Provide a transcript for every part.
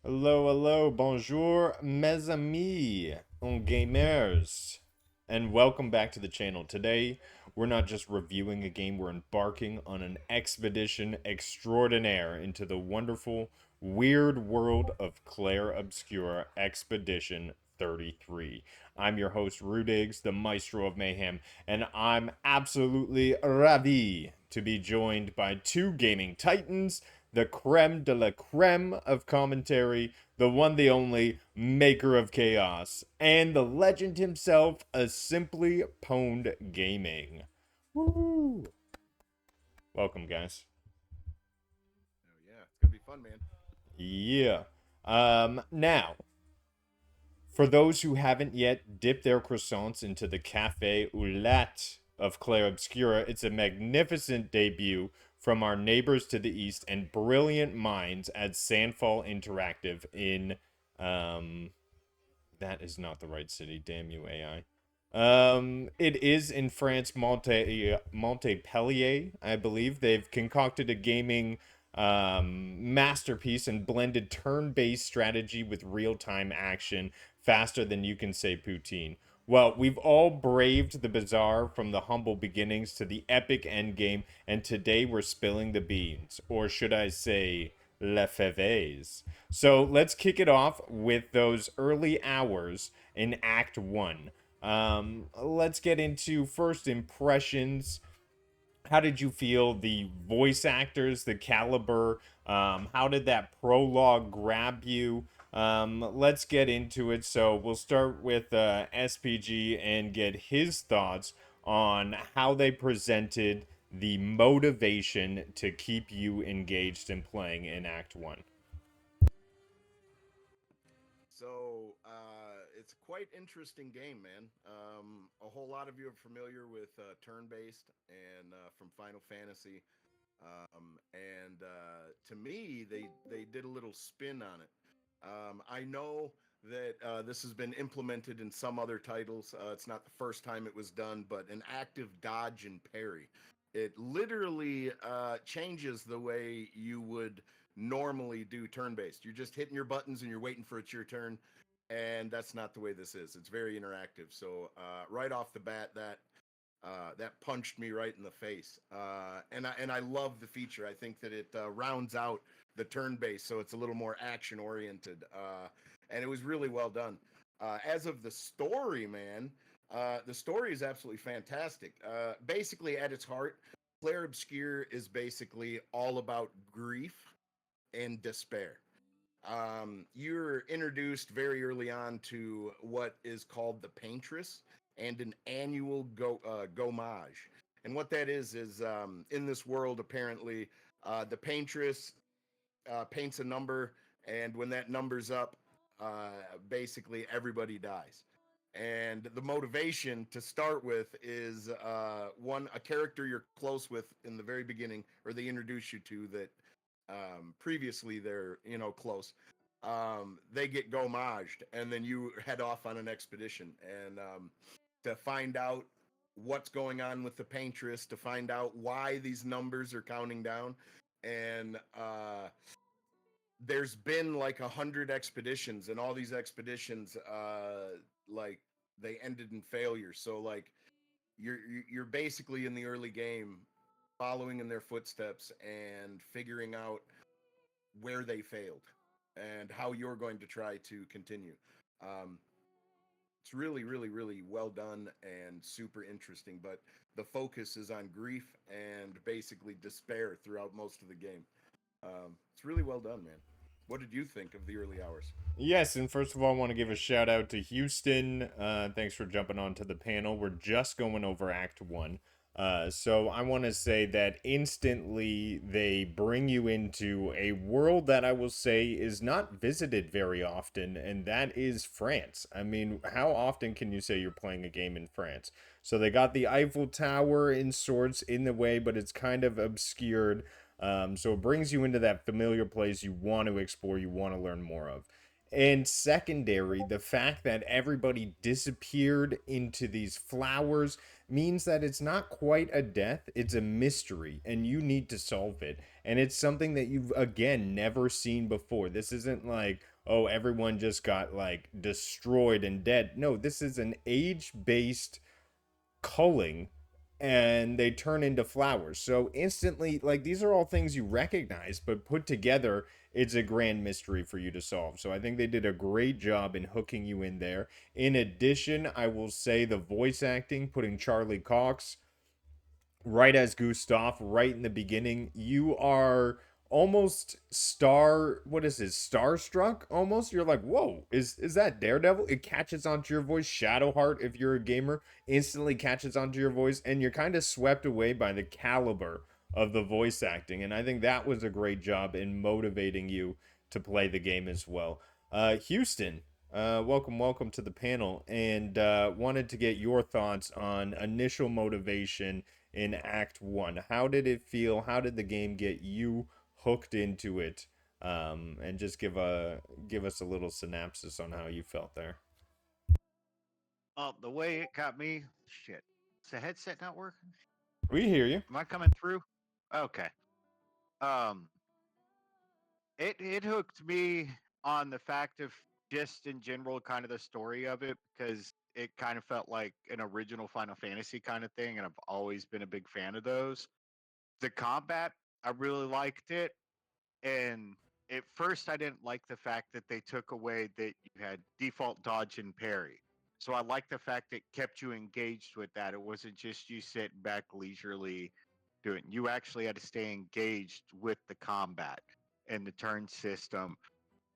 Hello, hello, bonjour, mes amis, gamers, and welcome back to the channel. Today, we're not just reviewing a game, we're embarking on an expedition extraordinaire into the wonderful, weird world of Clair Obscura Expedition 33. I'm your host, Rudigs, the Maestro of Mayhem, and I'm absolutely ravi to be joined by two gaming titans, the creme de la creme of commentary, the one, the only maker of chaos, and the legend himself, a simply pwned gaming. Woo! Welcome, guys. Oh yeah, it's gonna be fun, man. Yeah. Now, for those who haven't yet dipped their croissants into the cafe au lait of Clair Obscura, it's a magnificent debut from our neighbors to the east and brilliant minds at Sandfall Interactive in um that is not the right city, damn you AI. It is in France, Montpellier, I believe. They've concocted a gaming masterpiece and blended turn-based strategy with real-time action faster than you can say poutine. Well, we've all braved the bizarre from the humble beginnings to the epic endgame, and today we're spilling the beans, or should I say, le faves. So let's kick it off with those early hours in Act 1. Let's get into first impressions. How did you feel the voice actors, the caliber? How did that prologue grab you? Let's get into it. So we'll start with SPG and get his thoughts on how they presented the motivation to keep you engaged in playing in Act 1. It's a quite interesting game, man. A whole lot of you are familiar with turn-based and from Final Fantasy, and to me, they did a little spin on it. I know that this has been implemented in some other titles. It's not the first time it was done, but an active dodge and parry. It literally changes the way you would normally do turn based. You're just hitting your buttons and you're waiting for it's your turn. And that's not the way this is. It's very interactive. So right off the bat, that punched me right in the face. And I love the feature. I think that it rounds out the turn base, so it's a little more action oriented, and it was really well done. As of the story, man, the story is absolutely fantastic. Basically, at its heart, Clair Obscure is basically all about grief and despair. You're introduced very early on to what is called the Paintress and an annual gomage. And what that is in this world, apparently, the Paintress paints a number, and when that number's up, basically everybody dies. And the motivation to start with is one a character you're close with in the very beginning, or they introduce you to that previously they're close. They get gomaged, and then you head off on an expedition and to find out what's going on with the paintress, to find out why these numbers are counting down, and there's been like 100 expeditions, and all these expeditions, like they ended in failure. So like you're basically in the early game, following in their footsteps and figuring out where they failed and how you're going to try to continue. Um, it's really, really, really well done and super interesting. But the focus is on grief and basically despair throughout most of the game. It's really well done, man. What did you think of the early hours? Yes, and first of all, I want to give a shout out to Houston. Thanks for jumping onto the panel. We're just going over Act 1. So I want to say that instantly they bring you into a world that I will say is not visited very often, and that is France. I mean, how often can you say you're playing a game in France? So they got the Eiffel Tower in sorts in the way, but it's kind of obscured. So it brings you into that familiar place you want to explore, you want to learn more of. And secondary, the fact that everybody disappeared into these flowers means that it's not quite a death, it's a mystery, and you need to solve it. And it's something that you've, again, never seen before. This isn't like, oh, everyone just got like destroyed and dead. No, this is an age-based culling, and they turn into flowers. So instantly, like, these are all things you recognize, but put together, it's a grand mystery for you to solve. So I think they did a great job in hooking you in there. In addition, I will say the voice acting, putting Charlie Cox right as Gustav, right in the beginning, you are almost what is it, starstruck almost. You're like, whoa, is that Daredevil? It catches onto your voice. Shadowheart, if you're a gamer, instantly catches onto your voice, and you're kind of swept away by the caliber of the voice acting. And I think that was a great job in motivating you to play the game as well. Houston, welcome to the panel, and wanted to get your thoughts on initial motivation in Act One. How did it feel? How did the game get you hooked into it? And just give us a little synopsis on how you felt there. The way it got me, shit. Is the headset not working? We hear you. Am I coming through? Okay. Um, it hooked me on the fact of just in general, kind of the story of it, because it kind of felt like an original Final Fantasy kind of thing, and I've always been a big fan of those. The combat, I really liked it, and at first I didn't like the fact that they took away that you had default dodge and parry. So I like the fact it kept you engaged with that. It wasn't just you sitting back leisurely doing. You actually had to stay engaged with the combat and the turn system.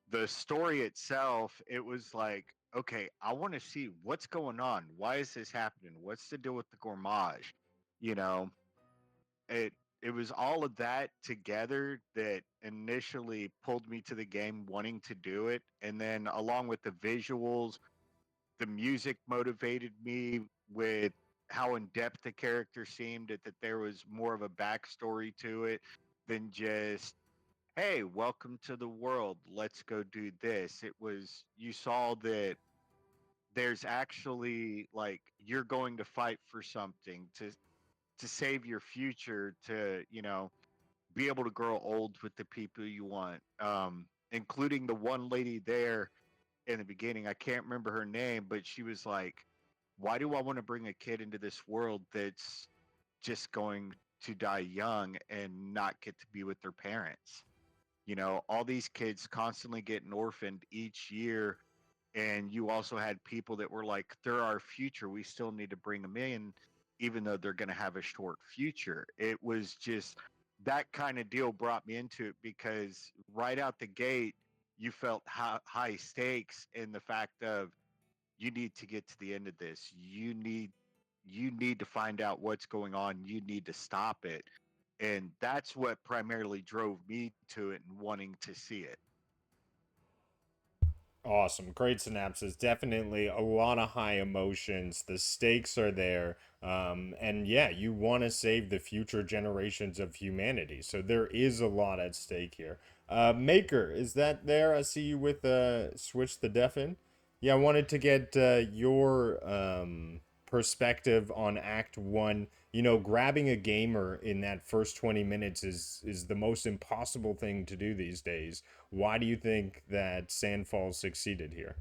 The story itself, it was like, okay, I want to see what's going on. Why is this happening? What's the deal with the gourmage? You know, it it was all of that together that initially pulled me to the game wanting to do it, and then along with the visuals, the music motivated me with how in depth the character seemed, that there was more of a backstory to it than just, hey, welcome to the world, let's go do this. It was, you saw that there's actually, like, you're going to fight for something to save your future, to, be able to grow old with the people you want, including the one lady there in the beginning. I can't remember her name, but she was like, why do I want to bring a kid into this world that's just going to die young and not get to be with their parents? All these kids constantly getting orphaned each year, and you also had people that were like, they're our future, we still need to bring them in even though they're going to have a short future. It was just that kind of deal brought me into it, because right out the gate you felt high stakes in the fact of, you need to get to the end of this, you need to find out what's going on, you need to stop it. And that's what primarily drove me to it and wanting to see it. Awesome. Great synapses. Definitely a lot of high emotions. The stakes are there. And yeah, you want to save the future generations of humanity. So there is a lot at stake here. Maker, is that there? I see you with Switch the Deafen. Yeah, I wanted to get your perspective on Act One. You know, grabbing a gamer in that first 20 minutes is the most impossible thing to do these days. Why do you think that Sandfall succeeded here?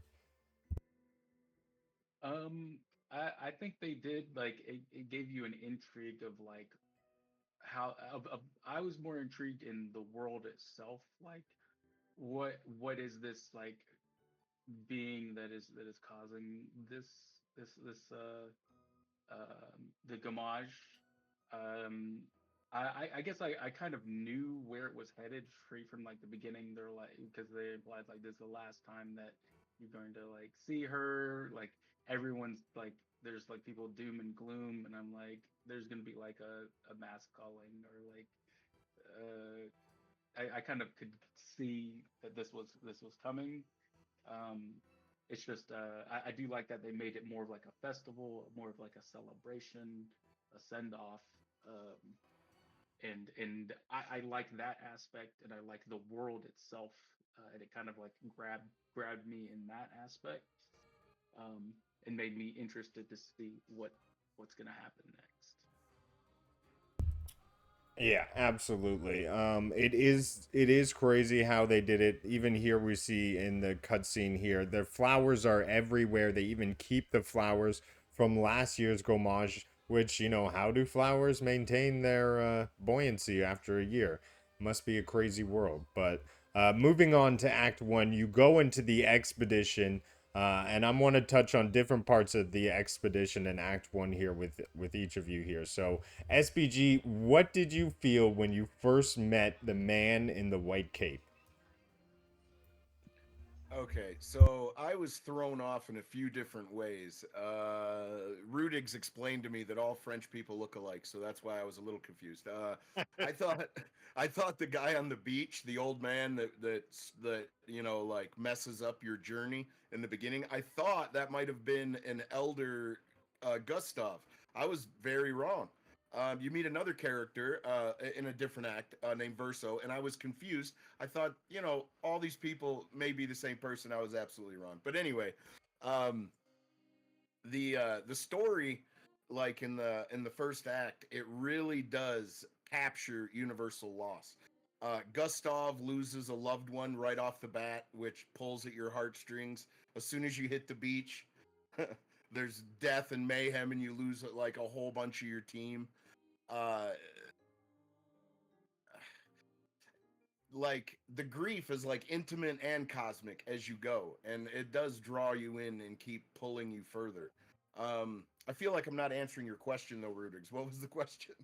Um, I think they did like it gave you an intrigue of like I was more intrigued in the world itself, like what is this like being that is causing the gamage. Um, I guess I kind of knew where it was headed straight from like the beginning. They're like because they implied like this is the last time that you're going to like see her. Like everyone's like there's like people doom and gloom, and I'm like there's gonna be like a mass calling or like uh I kind of could see that this was coming. um, it's just I do like that they made it more of like a festival, more of like a celebration, a send off, um, and I like that aspect, and I like the world itself, and it kind of like grabbed me in that aspect, um, and made me interested to see what's gonna happen next. Yeah, absolutely. It is crazy how they did it. Even here we see in the cutscene here, the flowers are everywhere. They even keep the flowers from last year's Gomage, which, how do flowers maintain their buoyancy after a year? Must be a crazy world. But moving on to Act 1, you go into the expedition, and I'm want to touch on different parts of the expedition in Act 1 here with each of you here. So, SBG, what did you feel when you first met the man in the white cape? Okay, so I was thrown off in a few different ways. Rudigs explained to me that all French people look alike, so that's why I was a little confused. I thought, I thought the guy on the beach, the old man that like messes up your journey in the beginning. I thought that might have been an elder Gustav. I was very wrong. You meet another character in a different act named Verso, and I was confused. I thought, all these people may be the same person. I was absolutely wrong. But anyway, um, the story, like in the first act, it really does capture universal loss. Gustav loses a loved one right off the bat, which pulls at your heartstrings. As soon as you hit the beach, there's death and mayhem, and you lose like a whole bunch of your team. Uh, like the grief is like intimate and cosmic as you go, and it does draw you in and keep pulling you further. I feel like I'm not answering your question though, Rudigs. What was the question?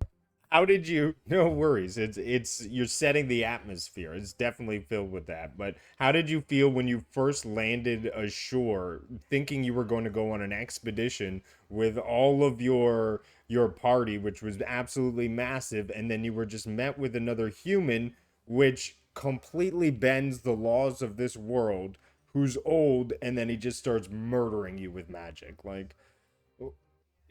How did you? No worries. It's you're setting the atmosphere. It's definitely filled with that. But how did you feel when you first landed ashore, thinking you were going to go on an expedition with all of your party, which was absolutely massive, and then you were just met with another human, which completely bends the laws of this world, who's old, and then he just starts murdering you with magic. Like,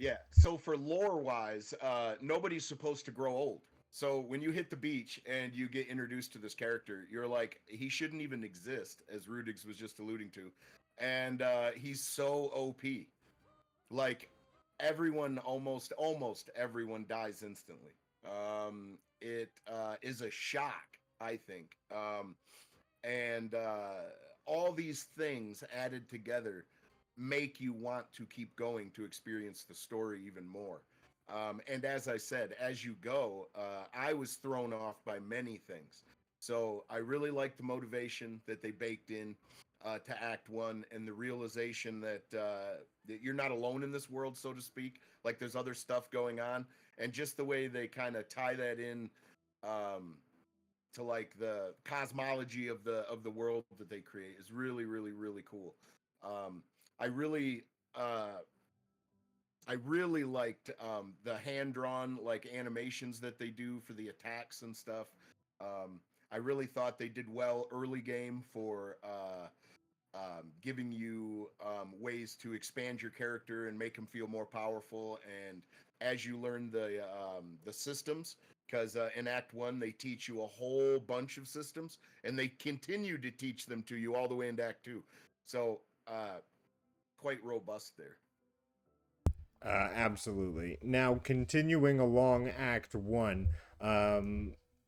Yeah. So for lore wise, nobody's supposed to grow old. So when you hit the beach and you get introduced to this character, you're like, he shouldn't even exist, as Rudigs was just alluding to, and he's so OP. Like everyone, almost everyone dies instantly. It is a shock, I think. And all these things added together make you want to keep going to experience the story even more. And as I said, as you go, I was thrown off by many things. So I really like the motivation that they baked in to Act One, and the realization that you're not alone in this world, so to speak. Like there's other stuff going on, and just the way they kind of tie that in um, to like the cosmology of the world that they create is really really cool. Um, I really uh, I really liked the hand drawn like animations that they do for the attacks and stuff. I really thought they did well early game for giving you ways to expand your character and make him feel more powerful. And as you learn the systems, because in Act One they teach you a whole bunch of systems, and they continue to teach them to you all the way into Act Two. So quite robust there. Absolutely. Now, continuing along Act One,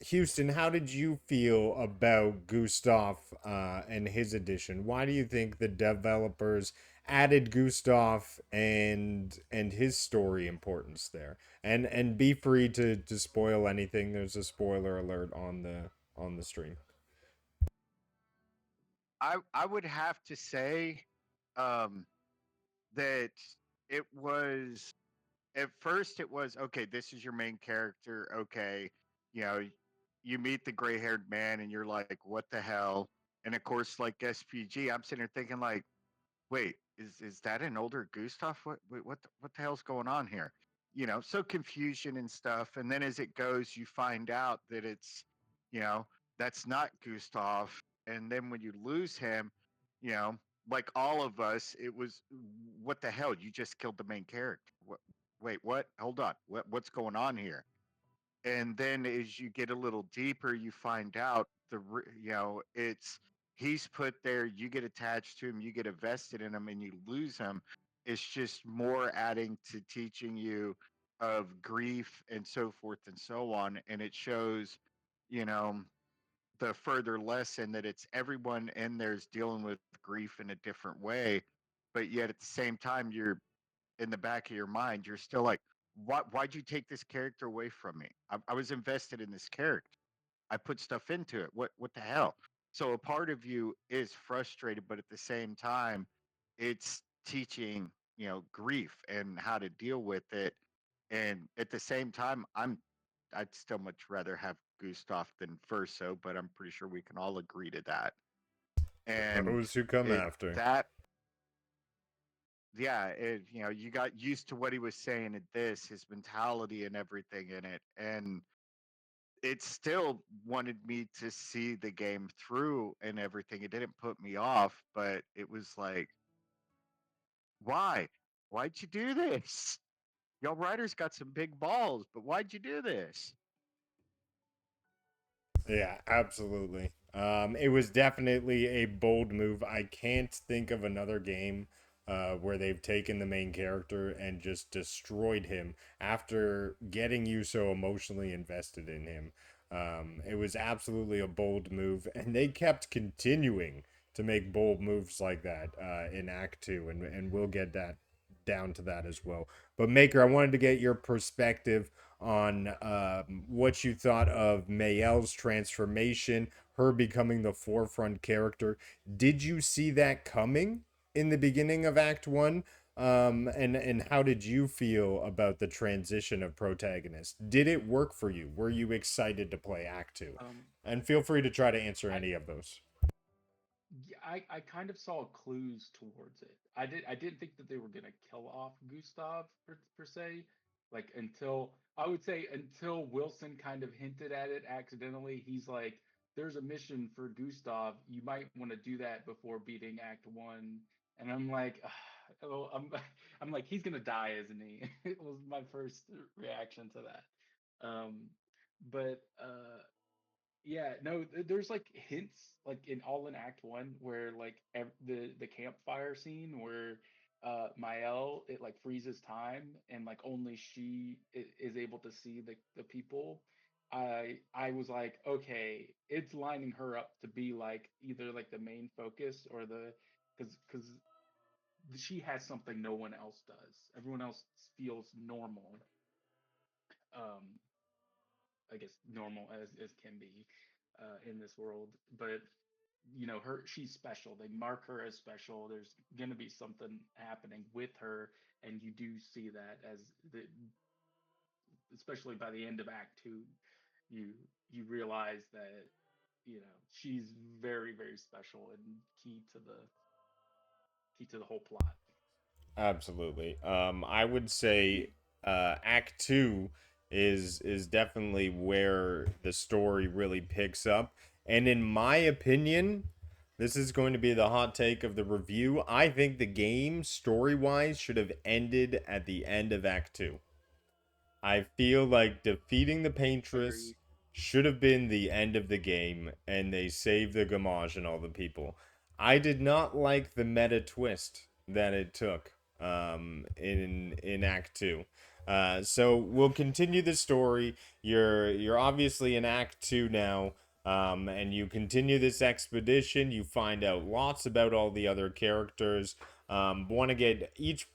Houston, how did you feel about Gustav and his addition? Why do you think the developers added Gustav and his story importance there? And be free to spoil anything. There's a spoiler alert on the stream. I would have to say um, that it was at first it was okay. This is your main character. Okay, you know, you meet the gray-haired man, and you're like, what the hell? And of course, like SPG, I'm sitting there thinking like, wait, is that an older Gustav? What the hell's going on here? So confusion and stuff. And then as it goes, you find out that it's, you know, that's not Gustav. And then when you lose him, you know, like all of us, it was what the hell? You just killed the main character. Wait, what? Hold on. What's going on here? And then as you get a little deeper, you find out it's he's put there, you get attached to him, you get invested in him, and you lose him. It's just more adding to teaching you of grief and so forth and so on. And it shows, you know, the further lesson that it's everyone in there's dealing with grief in a different way. But yet at the same time, you're in the back of your mind, you're still like, why'd you take this character away from me? I was invested in this character. I put stuff into it. What the hell? So a part of you is frustrated, but at the same time, it's teaching, grief and how to deal with it. And at the same time, I'd still much rather have Gustav than Verso, but I'm pretty sure we can all agree to that. And Those who come it after. that yeah, you got used to what he was saying at this, his mentality and everything in it. And it still wanted me to see the game through and everything. It didn't put me off, but it was like, why? Why'd you do this? Y'all writers got some big balls, but why'd you do this? Yeah, absolutely. It was definitely a bold move. I can't think of another game where they've taken the main character and just destroyed him after getting you so emotionally invested in him. It was absolutely a bold move, and they kept continuing to make bold moves like that in Act Two, and we'll get that down to that as well. But Maker, I wanted to get your perspective on what you thought of Mayel's transformation, her becoming the forefront character. Did you see that coming in the beginning of Act One? And how did you feel about the transition of protagonists? Did it work for you? Were you excited to play Act Two? Um, And feel free to try to answer I any of those. yeah, I kind of saw clues towards it. I didn't think that they were gonna kill off Gustav per se, like until I would say until Wilson kind of hinted at it accidentally. He's like, "There's a mission for Gustav. You might want to do that before beating Act One." And I'm like, oh, I'm like, he's gonna die, isn't he? It was my first reaction to that. But yeah, no, there's like hints like in all in Act One where like the campfire scene where Mael it like freezes time and like only she is able to see the people. I was like, okay, it's lining her up to be like either like the main focus or the because she has something no one else does. Everyone else feels normal. Um, I guess normal as can be in this world. But she's special. They mark her as special. There's gonna be something happening with her, and you do see that especially by the end of Act Two, you you realize that she's very very special and key to the whole plot. Absolutely. I would say Act Two is definitely where the story really picks up, and in my opinion, this is going to be the hot take of the review. I think the game story wise should have ended at the end of Act Two. I feel like defeating the Paintress Agree. should have been the end of the game, and they saved the Gamage and all the people. I did not like the meta twist that it took in Act Two. So we'll continue the story. You're obviously in Act Two now. And you continue this expedition. You find out lots about all the other characters. Want to get each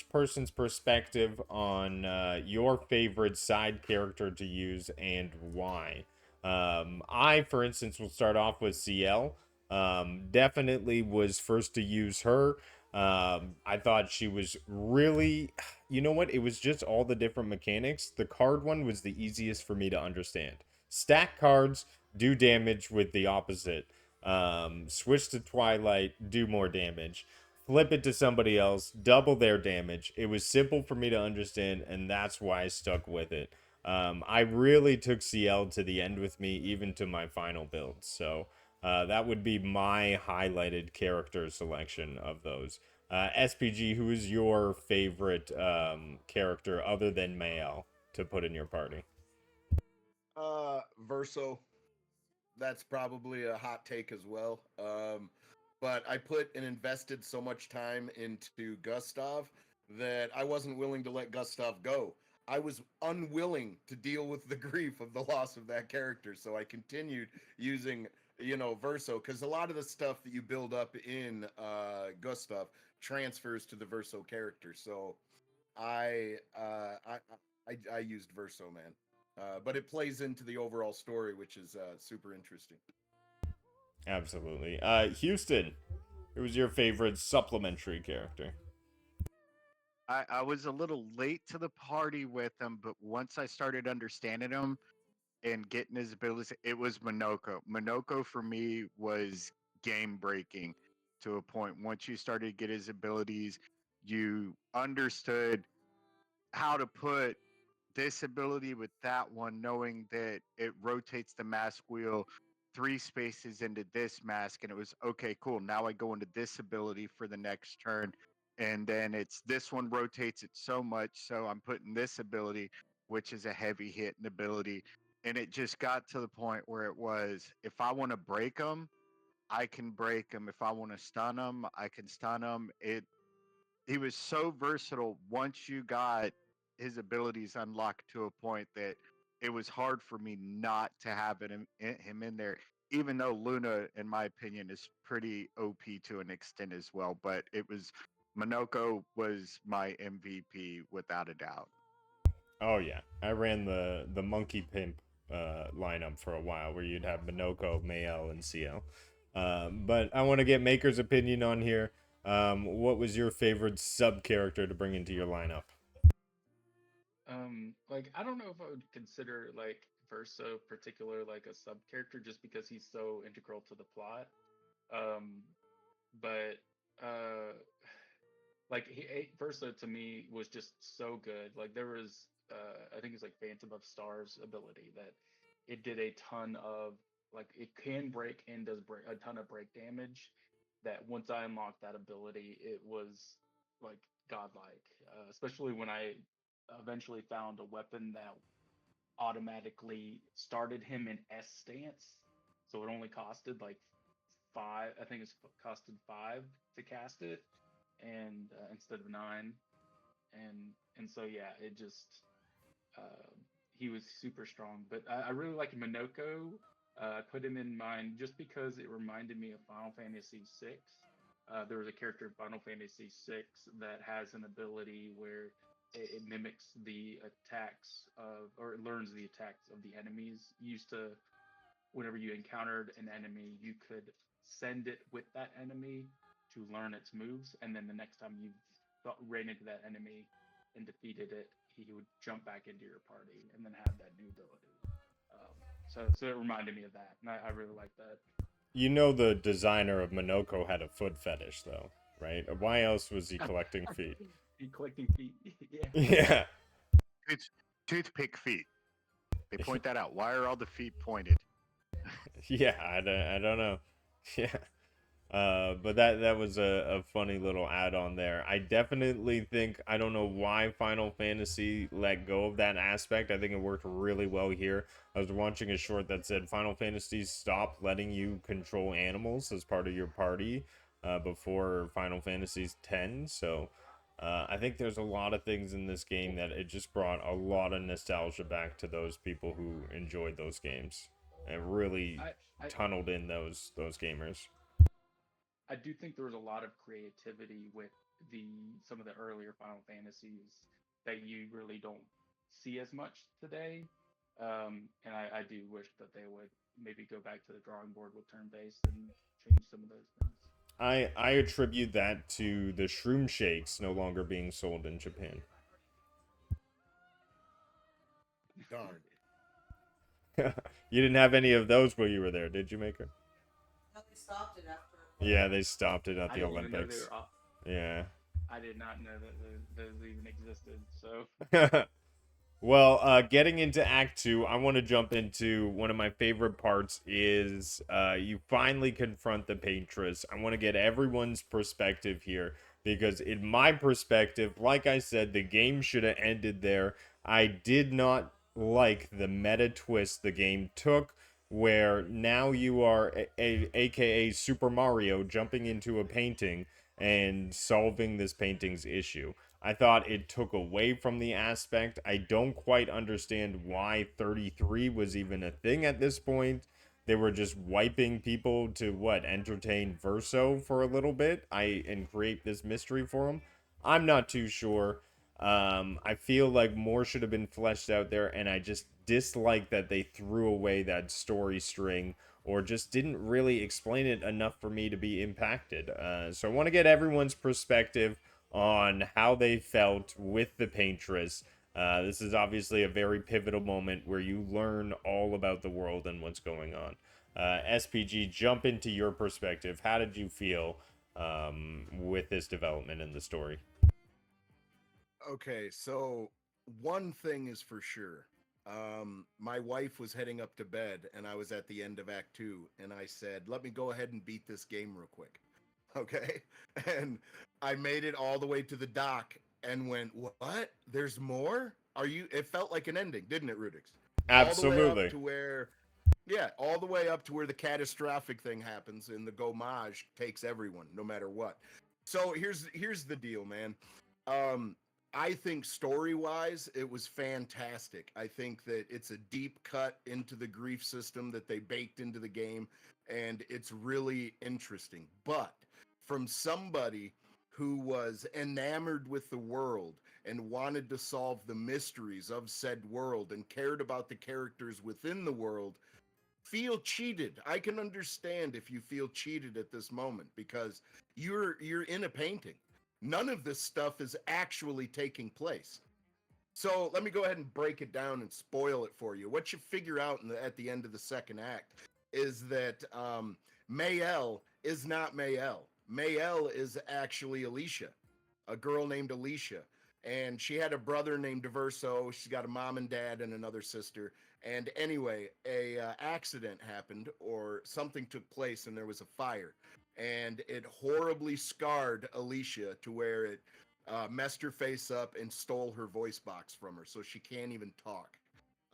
person's perspective on your favorite side character to use and why. I, for instance, will start off with CL. Definitely was first to use her. I thought she was really, you know what? It was just all the different mechanics. The card one was the easiest for me to understand. Stack cards, do damage with the opposite. Switch to Twilight, do more damage. Flip it to somebody else, double their damage. It was simple for me to understand, and that's why I stuck with it. I really took CL to the end with me, even to my final build. So that would be my highlighted character selection of those. SPG, who is your favorite character other than Mael to put in your party? Verso, that's probably a hot take as well. But I put and invested so much time into Gustav that I wasn't willing to let Gustav go. I was unwilling to deal with the grief of the loss of that character, so I continued using Verso, because a lot of the stuff that you build up in Gustav transfers to the Verso character. So I I used Verso, man. But it plays into the overall story, which is super interesting. Absolutely. Houston, who was your favorite supplementary character? I was a little late to the party with him, but once I started understanding him and getting his abilities, it was Minoko. Minoko for me was game breaking to a point. Once you started to get his abilities, you understood how to put this ability with that one, knowing that it rotates the mask wheel 3 spaces into this mask, and it was okay, cool. Now I go into this ability for the next turn, and then it's this one rotates it so much, so I'm putting this ability, which is a heavy hitting ability, and it just got to the point where it was if I want to break them, I can break them. If I want to stun them, I can stun them. He was so versatile once you got his abilities unlocked to a point that it was hard for me not to have him in there, even though Luna, in my opinion, is pretty OP to an extent as well. But it was Minoko was my MVP without a doubt. Oh yeah, I ran the monkey pimp lineup for a while, where you'd have Minoko, Mael, and CL. But I want to get Maker's opinion on here. What was your favorite sub character to bring into your lineup? Like I don't know if I would consider like Verso particular like a sub character just because he's so integral to the plot. Um, but uh, like Verso to me was just so good. Like there was I think it's like Phantom of Stars ability that it did a ton of like it can break and does break a ton of break damage. That once I unlocked that ability, it was like godlike. Especially when I eventually found a weapon that automatically started him in S stance, so it only costed like five. I think it's costed five to cast it, and instead of nine, and so yeah, it just uh, he was super strong. But I really like Minoko. I put him in mind just because it reminded me of Final Fantasy VI. There was a character in Final Fantasy VI that has an ability where it mimics the attacks of, or it learns the attacks of the enemies. You used to, whenever you encountered an enemy, you could send it with that enemy to learn its moves, and then the next time you ran into that enemy and defeated it, he would jump back into your party and then have that new ability. So it reminded me of that, and I really like that. You know the designer of Minoko had a foot fetish, though, right? Why else was he collecting feet? And collecting feet, yeah. Yeah, Tooth, toothpick feet. They point that out. Why are all the feet pointed? yeah. I don't know. Yeah. But that was a funny little add-on there. I definitely think I don't know why Final Fantasy let go of that aspect. I think it worked really well here. I was watching a short that said Final Fantasy stopped letting you control animals as part of your party before Final Fantasy X. So I think there's a lot of things in this game that it just brought a lot of nostalgia back to those people who enjoyed those games and really I, I tunneled in those gamers. I do think there was a lot of creativity with the some of the earlier Final Fantasies that you really don't see as much today. And I do wish that they would maybe go back to the drawing board with turn based and change some of those things. I attribute that to the shroom shakes no longer being sold in Japan. Darn. You didn't have any of those while you were there, did you, Maker? No, they stopped it after. Yeah, they stopped it at I the didn't even know they Olympics. were. Yeah. I did not know that those even existed. So Well, getting into Act 2, I want to jump into one of my favorite parts is you finally confront the Paintress. I want to get everyone's perspective here because in my perspective, like I said, the game should have ended there. I did not like the meta twist the game took where now you are aka Super Mario jumping into a painting and solving this painting's issue. I thought it took away from the aspect. I don't quite understand why 33 was even a thing at this point. They were just wiping people to what, entertain Verso for a little bit, and create this mystery for him. I'm not too sure. I feel like more should have been fleshed out there, and I just dislike that they threw away that story string or just didn't really explain it enough for me to be impacted. So I want to get everyone's perspective on how they felt with the Paintress. This is obviously a very pivotal moment where you learn all about the world and what's going on. SPG, jump into your perspective. How did you feel with this development in the story? Okay, so one thing is for sure. My wife was heading up to bed, and I was at the end of Act Two, and I said, "Let me go ahead and beat this game real quick." Okay, and I made it all the way to the dock, and went, "What? There's more? Are you?" It felt like an ending, didn't it, Rudix? All the way up Absolutely. to where, yeah, all the way up to where the catastrophic thing happens, and the Gomage takes everyone, no matter what. So here's the deal, man. Um, I think story wise, it was fantastic. I think that it's a deep cut into the grief system that they baked into the game, and it's really interesting. But from somebody who was enamored with the world and wanted to solve the mysteries of said world and cared about the characters within the world, feel cheated. I can understand if you feel cheated at this moment because you're in a painting. None of this stuff is actually taking place. So let me go ahead and break it down and spoil it for you. What you figure out at the end of the second act is that Mayel is not Mayel. Mayel is actually Alicia, a girl named Alicia. And she had a brother named Diverso. She's got a mom and dad and another sister. And anyway, a accident happened or something took place and there was a fire. And it horribly scarred Alicia to where it messed her face up and stole her voice box from her, so she can't even talk.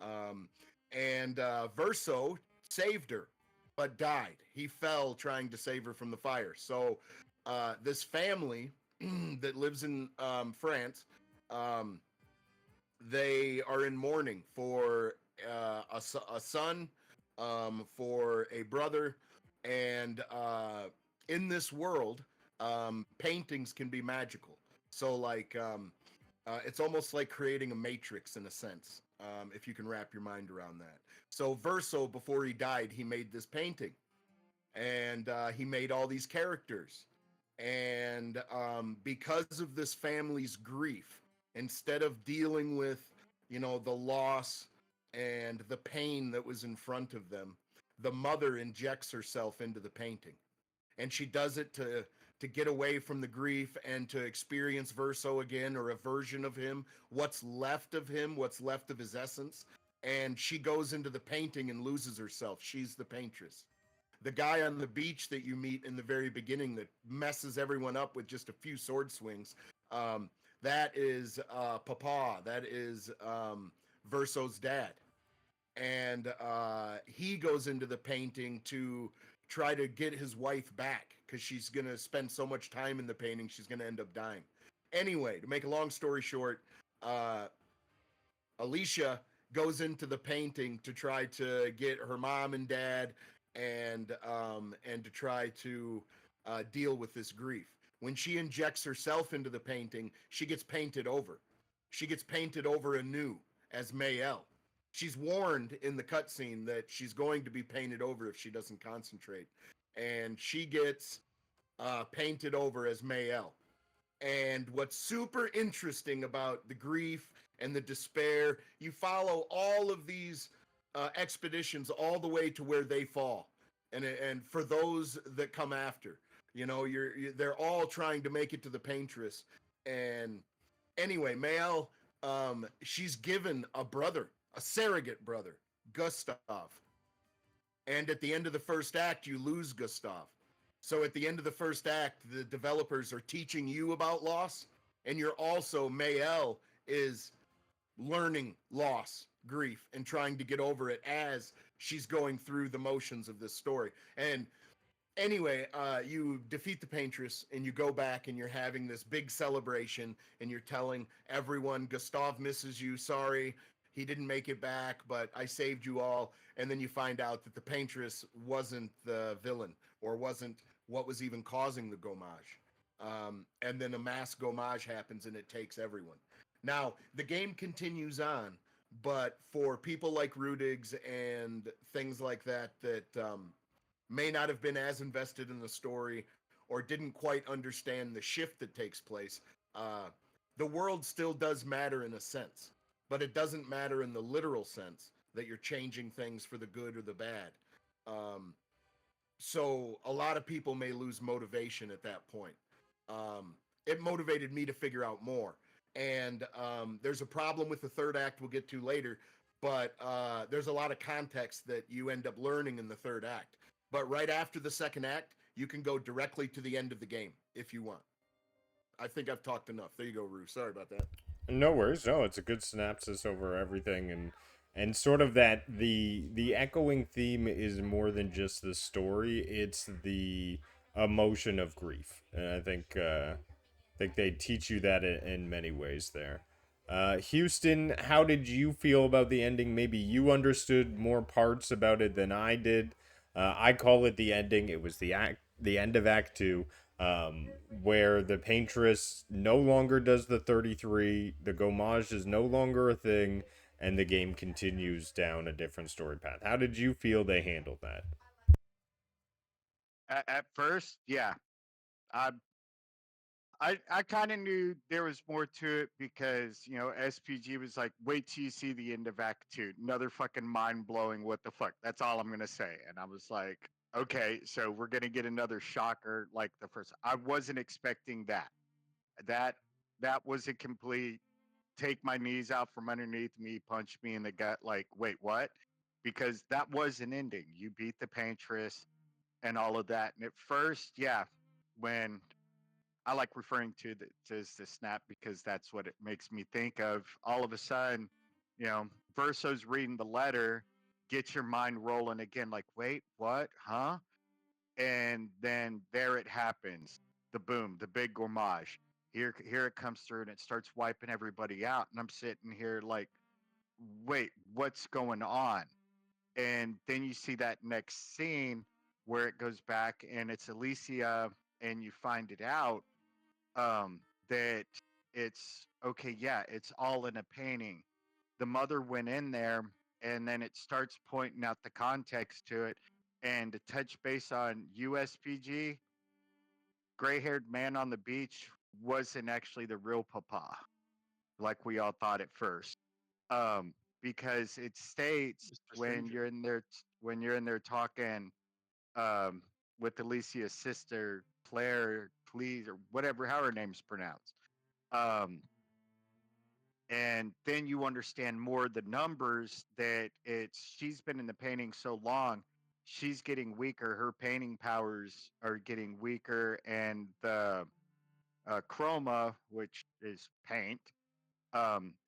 Um, and Verso saved her, but died. He fell trying to save her from the fire. So this family that lives in France, um, they are in mourning for a son, for a brother, and in this world, paintings can be magical. So, like, it's almost like creating a matrix in a sense, if you can wrap your mind around that. So, Verso, before he died, he made this painting, and he made all these characters. And because of this family's grief, instead of dealing with, the loss and the pain that was in front of them, the mother injects herself into the painting, and she does it to get away from the grief and to experience Verso again, or a version of him, what's left of him, what's left of his essence. And she goes into the painting and loses herself. She's the paintress. The guy on the beach that you meet in the very beginning that messes everyone up with just a few sword swings, um, that is Papa. That is Verso's dad. And he goes into the painting to try to get his wife back because she's going to spend so much time in the painting, she's going to end up dying. Anyway, to make a long story short, uh, Alicia goes into the painting to try to get her mom and dad, and to try to deal with this grief. When she injects herself into the painting, she gets painted over. She gets painted over anew as Mayel. She's warned in the cutscene that she's going to be painted over if she doesn't concentrate, and she gets painted over as Mayel. And what's super interesting about the grief and the despair, you follow all of these expeditions all the way to where they fall, and for those that come after, they're all trying to make it to the paintress. And anyway, Mael, she's given a brother, a surrogate brother, Gustav. And at the end of the first act, you lose Gustav. So at the end of the first act, the developers are teaching you about loss, and you're also, Mael is learning loss, grief, and trying to get over it as she's going through the motions of this story. And Anyway, you defeat the paintress and you go back and you're having this big celebration and you're telling everyone Gustav misses you. Sorry, he didn't make it back, but I saved you all. And then you find out that the paintress wasn't the villain or wasn't what was even causing the gommage. And then a mass gommage happens and it takes everyone. Now, the game continues on, but for people like Rudigs and things like that, may not have been as invested in the story or didn't quite understand the shift that takes place, uh, the world still does matter in a sense, but it doesn't matter in the literal sense that you're changing things for the good or the bad. Um, so a lot of people may lose motivation at that point. It motivated me to figure out more. And there's a problem with the third act we'll get to later, but there's a lot of context that you end up learning in the third act. But right after the second act, you can go directly to the end of the game if you want. I think I've talked enough. There you go, Rue. Sorry about that. No worries. No, it's a good synopsis over everything, and sort of that the echoing theme is more than just the story; it's the emotion of grief, and I think they teach you that in many ways there. Houston, how did you feel about the ending? Maybe you understood more parts about it than I did. I call it the ending. It was the end of Act Two, where the paintress no longer does the 33. The gommage is no longer a thing, and the game continues down a different story path. How did you feel they handled that? At first, yeah, I I kind of knew there was more to it because SPG was like, wait till you see the end of Act Two, another fucking mind blowing. What the fuck? That's all I'm gonna say. And I was like, okay, so we're gonna get another shocker like the first. I wasn't expecting that. That that was a complete take my knees out from underneath me, punch me in the gut. Like, wait, what? Because that was an ending. You beat the paintress and all of that. And at first, yeah, when I like referring to as the snap because that's what it makes me think of. All of a sudden, Verso's reading the letter, get your mind rolling again. Like, wait, what? Huh? And then there it happens. The boom, the big gourmage. Here it comes through, and it starts wiping everybody out. And I'm sitting here like, wait, what's going on? And then you see that next scene where it goes back, and it's Alicia, and you find it out that it's okay, yeah, it's all in a painting. The mother went in there, and then it starts pointing out the context to it. And to touch base on USPG, gray haired man on the beach wasn't actually the real papa, like we all thought at first. Um, because it states Mr. Stranger. when you're in there talking um, with Alicia's sister, Claire, please, or whatever, how her name's pronounced. Um, and then you understand more the numbers that she's been in the painting so long, she's getting weaker, her painting powers are getting weaker, and the chroma, which is paint,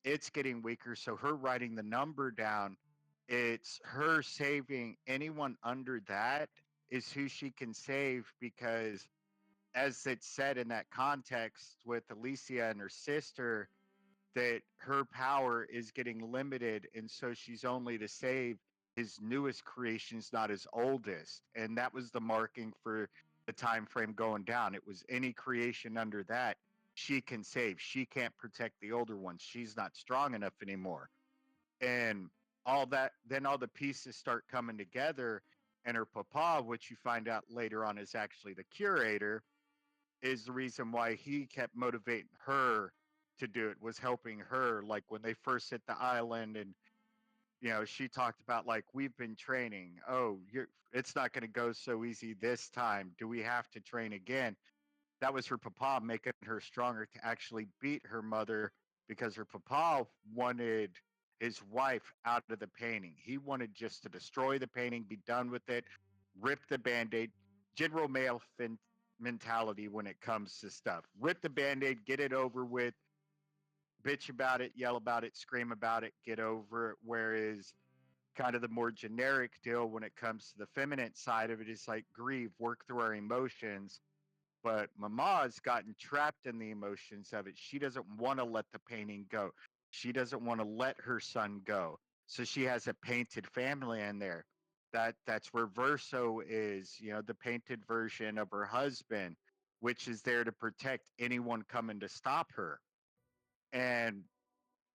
it's getting weaker, so her writing the number down, it's her saving anyone under that is who she can save, because as it's said in that context with Alicia and her sister, that her power is getting limited, and so she's only to save his newest creations, not his oldest. And that was the marking for the time frame going down. It was any creation under that she can save. She can't protect the older ones. She's not strong enough anymore. And all that, then all the pieces start coming together. And her papa, which you find out later on is actually the curator, is the reason why he kept motivating her to do it, was helping her, like when they first hit the island. And she talked about, like, we've been training, oh, it's not going to go so easy this time, do we have to train again? That was her papa making her stronger to actually beat her mother, because her papa wanted his wife out of the painting. He wanted just to destroy the painting, be done with it, rip the band-aid. General male mentality when it comes to stuff. Rip the band-aid, get it over with, bitch about it, yell about it, scream about it, get over it. Whereas kind of the more generic deal when it comes to the feminine side of it is like grieve, work through our emotions. But Mama's gotten trapped in the emotions of it. She doesn't want to let the painting go. She doesn't want to let her son go. So she has a painted family in there. That's where Verso is, the painted version of her husband, which is there to protect anyone coming to stop her. And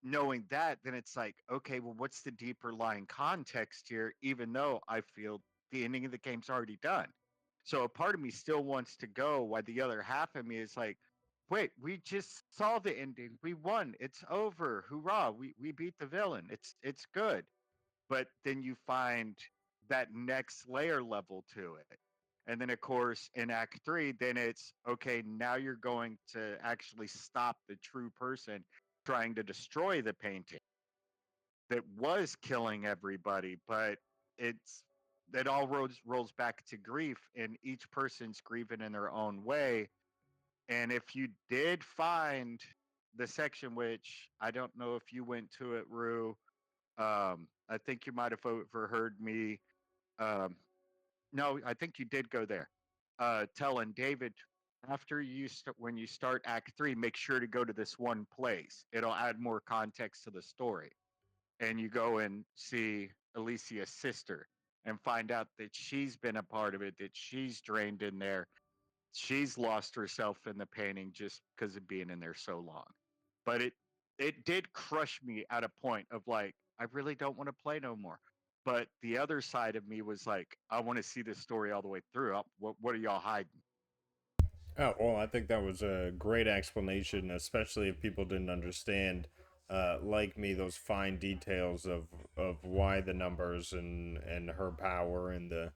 knowing that, then it's like, okay, well, what's the deeper lying context here? Even though I feel the ending of the game's already done. So a part of me still wants to go, while the other half of me is like, wait, we just saw the ending. We won. It's over. Hoorah. We beat the villain. It's good. But then you find that next layer level to it. And then of course in Act 3, then it's okay, now you're going to actually stop the true person trying to destroy the painting that was killing everybody, but it's it all rolls back to grief, and each person's grieving in their own way. And if you did find the section, which I don't know if you went to it, Rue, I think you might have overheard me. Um, no, I think you did go there. Telling David, after when you start Act 3, make sure to go to this one place. It'll add more context to the story. And you go and see Alicia's sister and find out that she's been a part of it, that she's drained in there. She's lost herself in the painting just because of being in there so long. But it did crush me at a point of like, I really don't want to play no more. But the other side of me was like, I want to see this story all the way through. What are y'all hiding? Oh, well, I think that was a great explanation, especially if people didn't understand, like me, those fine details of why the numbers and her power and the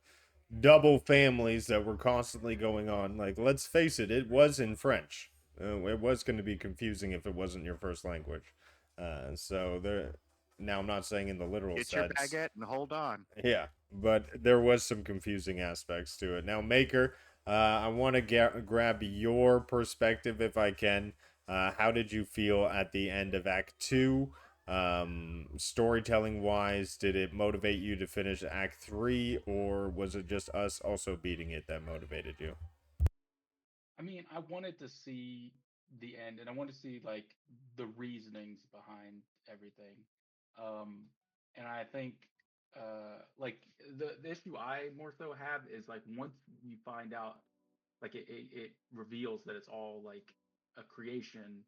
double families that were constantly going on. Like, let's face it, it was in French. It was going to be confusing if it wasn't your first language. So there. Now, I'm not saying in the literal Get your sense. baguette and hold on. Yeah, but there was some confusing aspects to it. Now, Maker, I want to grab your perspective if I can. How did you feel at the end of Act 2? Storytelling wise, did it motivate you to finish Act 3, or was it just us also beating it that motivated you? I mean, I wanted to see the end, and I wanted to see like the reasonings behind everything. Um, and I think like the issue I more so have is like once you find out, like it reveals that it's all like a creation,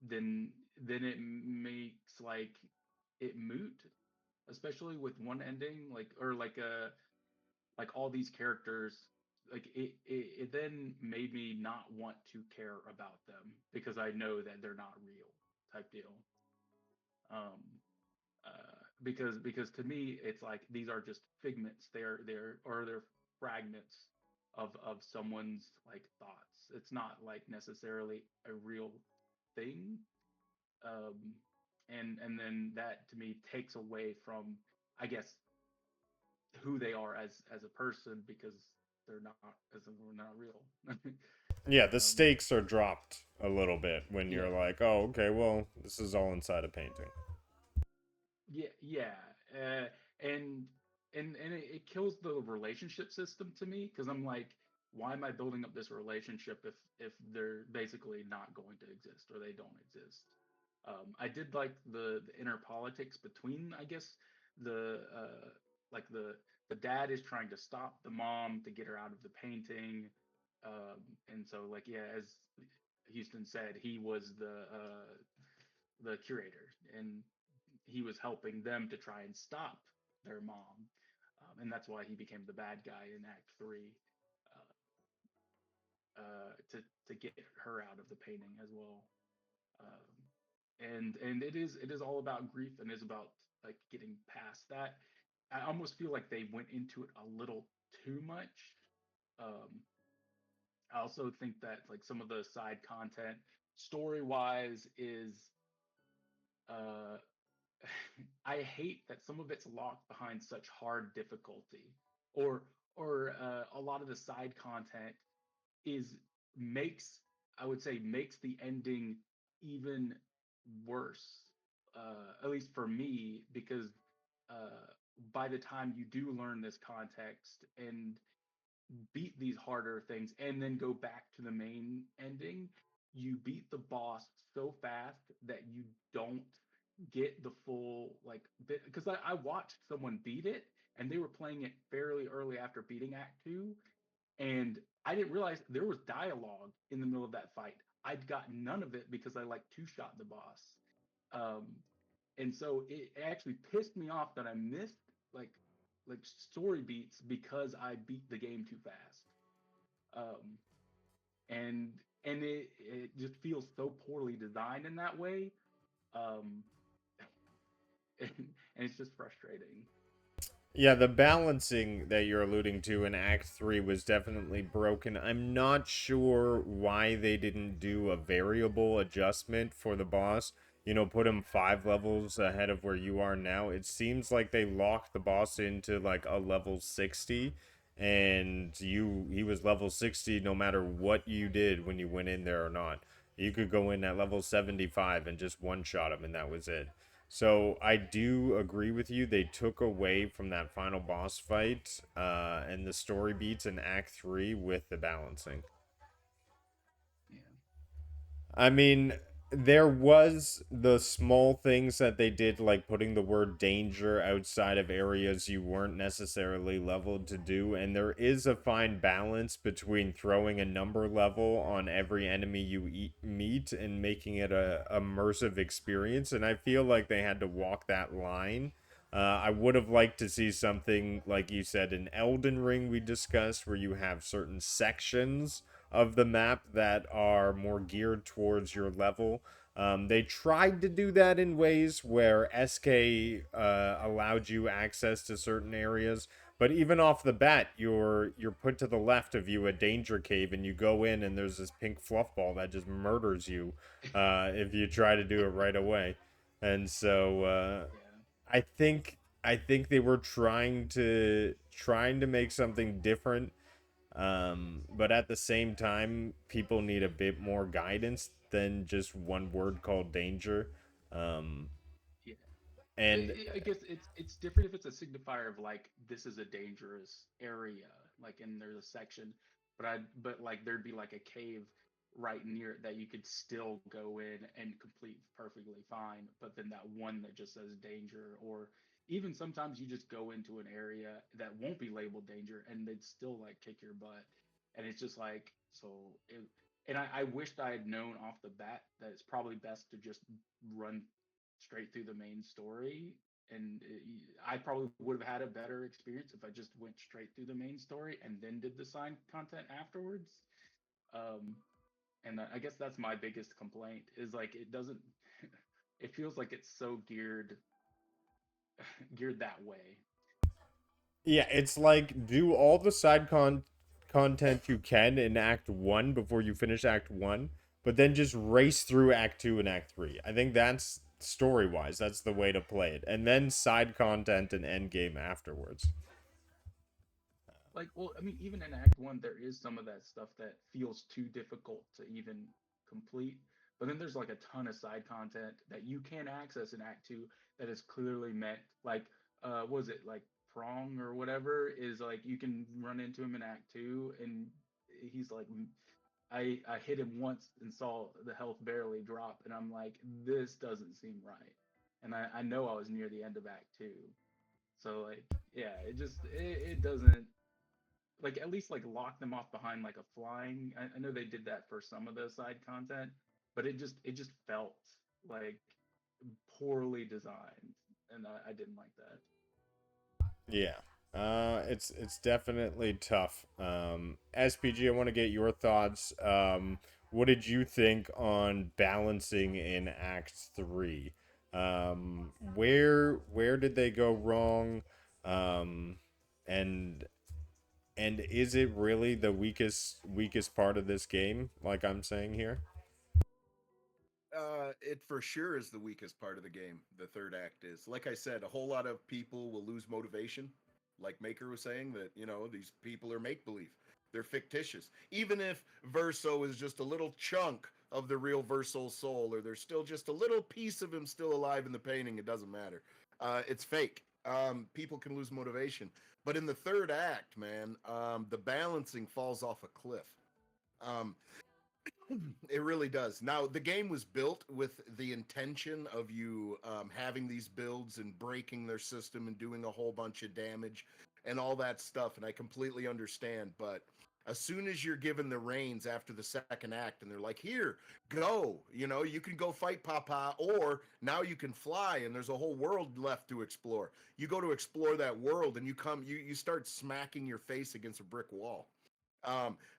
then it makes like it moot, especially with one ending, like or like all these characters, like it then made me not want to care about them because I know that they're not real type deal. um because to me it's like these are just figments, they're fragments of someone's like thoughts. It's not like necessarily a real thing. um and then that to me takes away from, I guess, who they are as a person because they're not, as in we're not real. Yeah, the um, stakes are dropped a little bit when you're yeah, like, oh, okay, well, this is all inside a painting. yeah, and it kills the relationship system to me because I'm like, why am I building up this relationship if they're basically not going to exist or they don't exist? I did like the inner politics between, I guess, the like the dad is trying to stop the mom to get her out of the painting. And so like, yeah, as Houston said, he was the curator, and he was helping them to try and stop their mom. And that's why he became the bad guy in Act 3, to get her out of the painting as well. And it is all about grief and is about like getting past that. I almost feel like they went into it a little too much. Um, I also think that like some of the side content, story wise, is uh, I hate that some of it's locked behind such hard difficulty, or a lot of the side content is makes, I would say, makes the ending even worse. At least for me, because by the time you do learn this context and beat these harder things and then go back to the main ending, you beat the boss so fast that you don't get the full like bit, because I watched someone beat it and they were playing it fairly early after beating Act 2, and I didn't realize there was dialogue in the middle of that fight. I'd got none of it because I like two shot the boss. Um, and so it actually pissed me off that I missed like like story beats because I beat the game too fast. Um, and it just feels so poorly designed in that way. Um, and, and it's just frustrating. Yeah, the balancing that you're alluding to in Act 3 was definitely broken. I'm not sure why they didn't do a variable adjustment for the boss. You know, put him 5 levels ahead of where you are now. It seems like they locked the boss into like a level 60, and he was level 60 no matter what you did when you went in there or not. You could go in at level 75 and just one shot him, and that was it. So I do agree with you. They took away from that final boss fight and the story beats in Act 3 with the balancing. Yeah. I mean, there was the small things that they did, like putting the word danger outside of areas you weren't necessarily leveled to do, and there is a fine balance between throwing a number level on every enemy you meet and making it a immersive experience, and I feel like they had to walk that line. I would have liked to see something like you said in Elden Ring we discussed, where you have certain sections of the map that are more geared towards your level. They tried to do that in ways where SK allowed you access to certain areas, but even off the bat, you're put to the left of you a danger cave, and you go in, and there's this pink fluff ball that just murders you if you try to do it right away. And so Yeah. I think they were trying to make something different, but at the same time, people need a bit more guidance than just one word called danger. Um, Yeah. and I guess it's different if it's a signifier of like this is a dangerous area, like and there's a section, but like there'd be like a cave right near it that you could still go in and complete perfectly fine, but then that one that just says danger, or even sometimes you just go into an area that won't be labeled danger and they'd still like kick your butt, and it's just like so it. And I wished I had known off the bat that it's probably best to just run straight through the main story, and I probably would have had a better experience if I just went straight through the main story and then did the side content afterwards. um and I guess that's my biggest complaint is like it doesn't it feels like it's so geared that way. yeah, it's like do all the content you can in Act 1 before you finish Act 1, but then just race through Act 2 and Act 3. I think that's story wise, that's the way to play it. And then side content and end game afterwards. Like, well, I mean, even in Act One, there is some of that stuff that feels too difficult to even complete. But then there's like a ton of side content that you can access in Act Two that is clearly meant. Like, was it like Prong or whatever? Is like you can run into him in Act Two, and he's like, I hit him once and saw the health barely drop, and I'm like, this doesn't seem right. And I know I was near the end of Act Two, so like, yeah, it doesn't like at least like lock them off behind like a flying. I know they did that for some of the side content, but it just felt like poorly designed, and I didn't like that. Yeah. It's definitely tough. SPG, I want to get your thoughts. What did you think on balancing in Act 3? Where did they go wrong? Um, and and is it really the weakest part of this game, like I'm saying here? It for sure is the weakest part of the game. The third act is, like I said, a whole lot of people will lose motivation. Like Maker was saying, that these people are make believe. They're fictitious. Even if Verso is just a little chunk of the real Verso's soul, or there's still just a little piece of him still alive in the painting, it doesn't matter. It's fake. people can lose motivation. But in the third act, man, the balancing falls off a cliff. Um, it really does. Now, the game was built with the intention of you having these builds and breaking their system and doing a whole bunch of damage and all that stuff. And I completely understand. But as soon as you're given the reins after the second act and they're like, here, go, you can go fight Papa, or now you can fly and there's a whole world left to explore. You go to explore that world and you start smacking your face against a brick wall.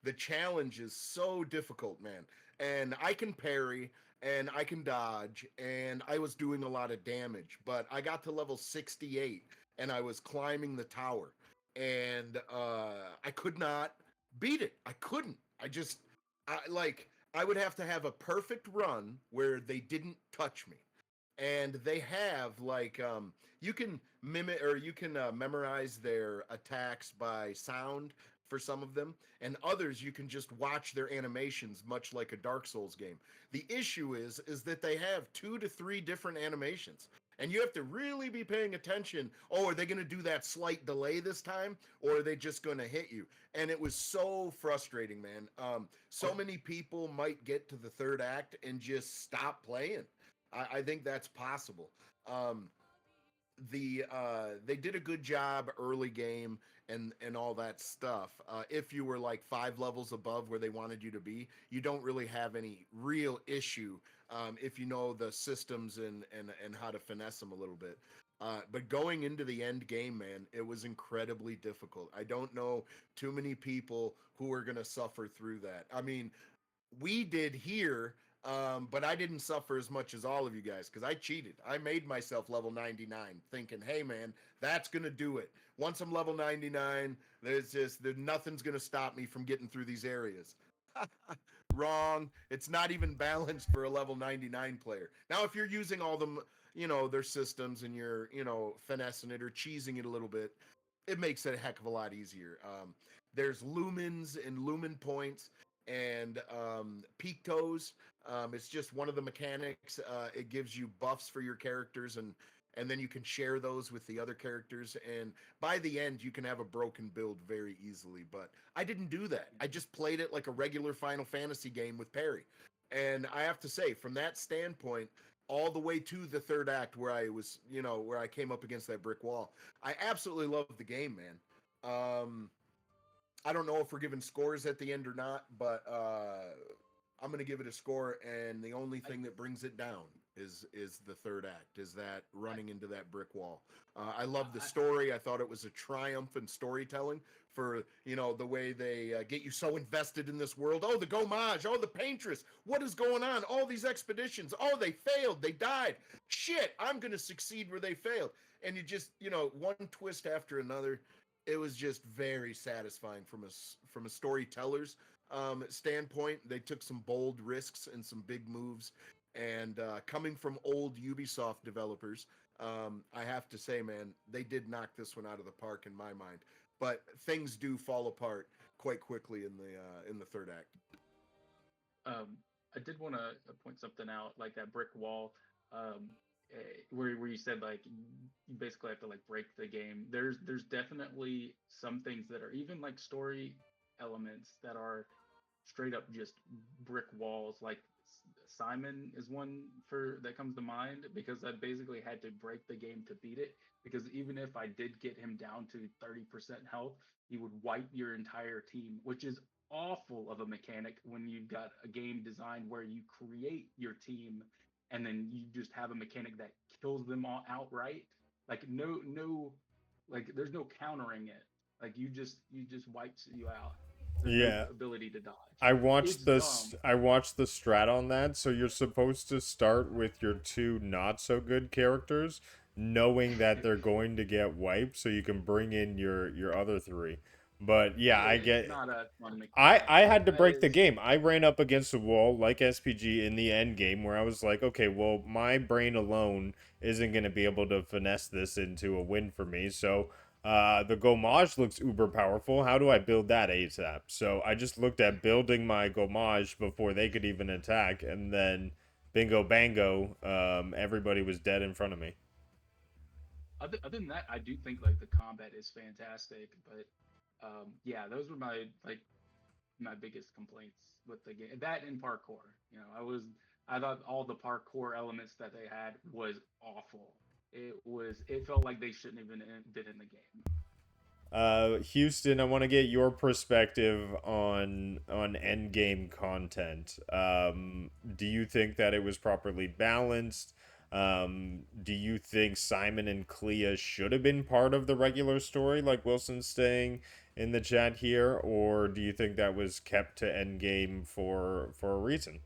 The challenge is so difficult, man. And I can parry and I can dodge, and I was doing a lot of damage, but I got to level 68 and I was climbing the tower, and I could not beat it. I couldn't. I would have to have a perfect run where they didn't touch me. And they have you can mimic, or you can memorize their attacks by sound for some of them, and others you can just watch their animations, much like a Dark Souls game. The issue is that they have 2 to 3 different animations, and you have to really be paying attention. Oh, are they going to do that slight delay this time, or are they just going to hit you? And it was so frustrating, man. So many people might get to the third act and just stop playing. I think that's possible. Um, they did a good job early game and all that stuff. If you were like 5 levels above where they wanted you to be, you don't really have any real issue if you know the systems and how to finesse them a little bit. But going into the end game, man, it was incredibly difficult. I don't know too many people who are gonna suffer through that. I mean, we did here, but I didn't suffer as much as all of you guys because I cheated. I made myself level 99 thinking, hey man, that's gonna do it. Once I'm level 99, there's nothing's gonna stop me from getting through these areas. Wrong. It's not even balanced for a level 99 player. Now, if you're using all them, their systems, and you're, finessing it or cheesing it a little bit, it makes it a heck of a lot easier. There's lumens and lumen points and pictos. It's just one of the mechanics. It gives you buffs for your characters, and then you can share those with the other characters. And by the end, you can have a broken build very easily. But I didn't do that. I just played it like a regular Final Fantasy game with parry. And I have to say, from that standpoint, all the way to the third act where I was, where I came up against that brick wall, I absolutely love the game, man. I don't know if we're giving scores at the end or not, but I'm going to give it a score, and the only thing that brings it down is the third act, is that running into that brick wall. I love the story. I thought it was a triumph in storytelling for, the way they get you so invested in this world. Oh, the Gomage. Oh, the Paintress. What is going on? All these expeditions. Oh, they failed. They died. Shit, I'm going to succeed where they failed. And you just, one twist after another. It was just very satisfying from a storyteller's standpoint. They took some bold risks and some big moves, and coming from old Ubisoft developers, I have to say, man, they did knock this one out of the park in my mind. But things do fall apart quite quickly in the third act. Um, I did want to point something out, like that brick wall, where you said like you basically have to like break the game. There's definitely some things that are even like story elements that are straight up just brick walls. Like Simon is one for that comes to mind because I basically had to break the game to beat it. Because even if I did get him down to 30% health, he would wipe your entire team, which is awful of a mechanic when you've got a game designed where you create your team and then you just have a mechanic that kills them all outright. Like like there's no countering it. Like you just wipes you out. There's no Yeah, ability to dodge. I It's watched this. dumb. I watched the strat on that. So you're supposed to start with your two not so good characters, knowing that they're going to get wiped, so you can bring in your other three. But yeah, I It's get. not a fun I mechanic. I had to break the It's game. I ran up against a wall like SPG in the end game where I was like, okay, well, my brain alone isn't going to be able to finesse this into a win for me. So, the Gomage looks uber powerful. How do I build that ASAP? So I just looked at building my Gomage before they could even attack, and then bingo bango, everybody was dead in front of me. other than that, I do think like the combat is fantastic, but yeah, those were my like my biggest complaints with the game. That and parkour. I thought all the parkour elements that they had was awful. It felt like they shouldn't even been in the game. Houston, I want to get your perspective on endgame content. Do you think that it was properly balanced? Do you think Simon and Clea should have been part of the regular story, like Wilson's saying in the chat here, or do you think that was kept to endgame for a reason?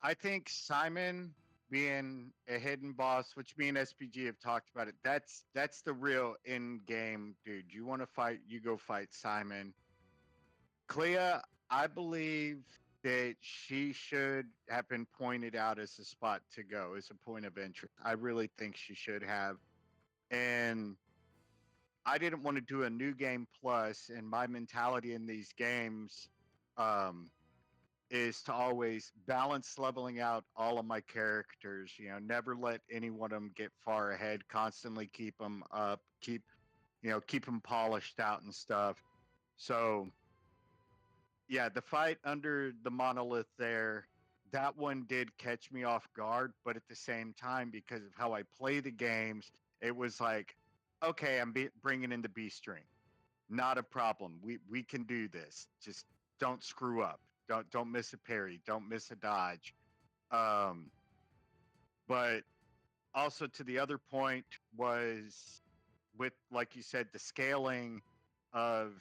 I think Simon being a hidden boss, which me and SPG have talked about it, that's the real end game, dude. You want to fight, you go fight Simon. Clea, I believe that she should have been pointed out as a spot to go, as a point of interest. I really think she should have. And I didn't want to do a new game plus, and my mentality in these games um, is to always balance leveling out all of my characters. Never let any one of them get far ahead. Constantly keep them up. Keep them polished out and stuff. So yeah, the fight under the monolith there, that one did catch me off guard. But at the same time, because of how I play the games, it was like, okay, bringing in the B string. Not a problem. We can do this. Just don't screw up. Don't miss a parry. Don't miss a dodge. Um, but also to the other point was with, like you said, the scaling of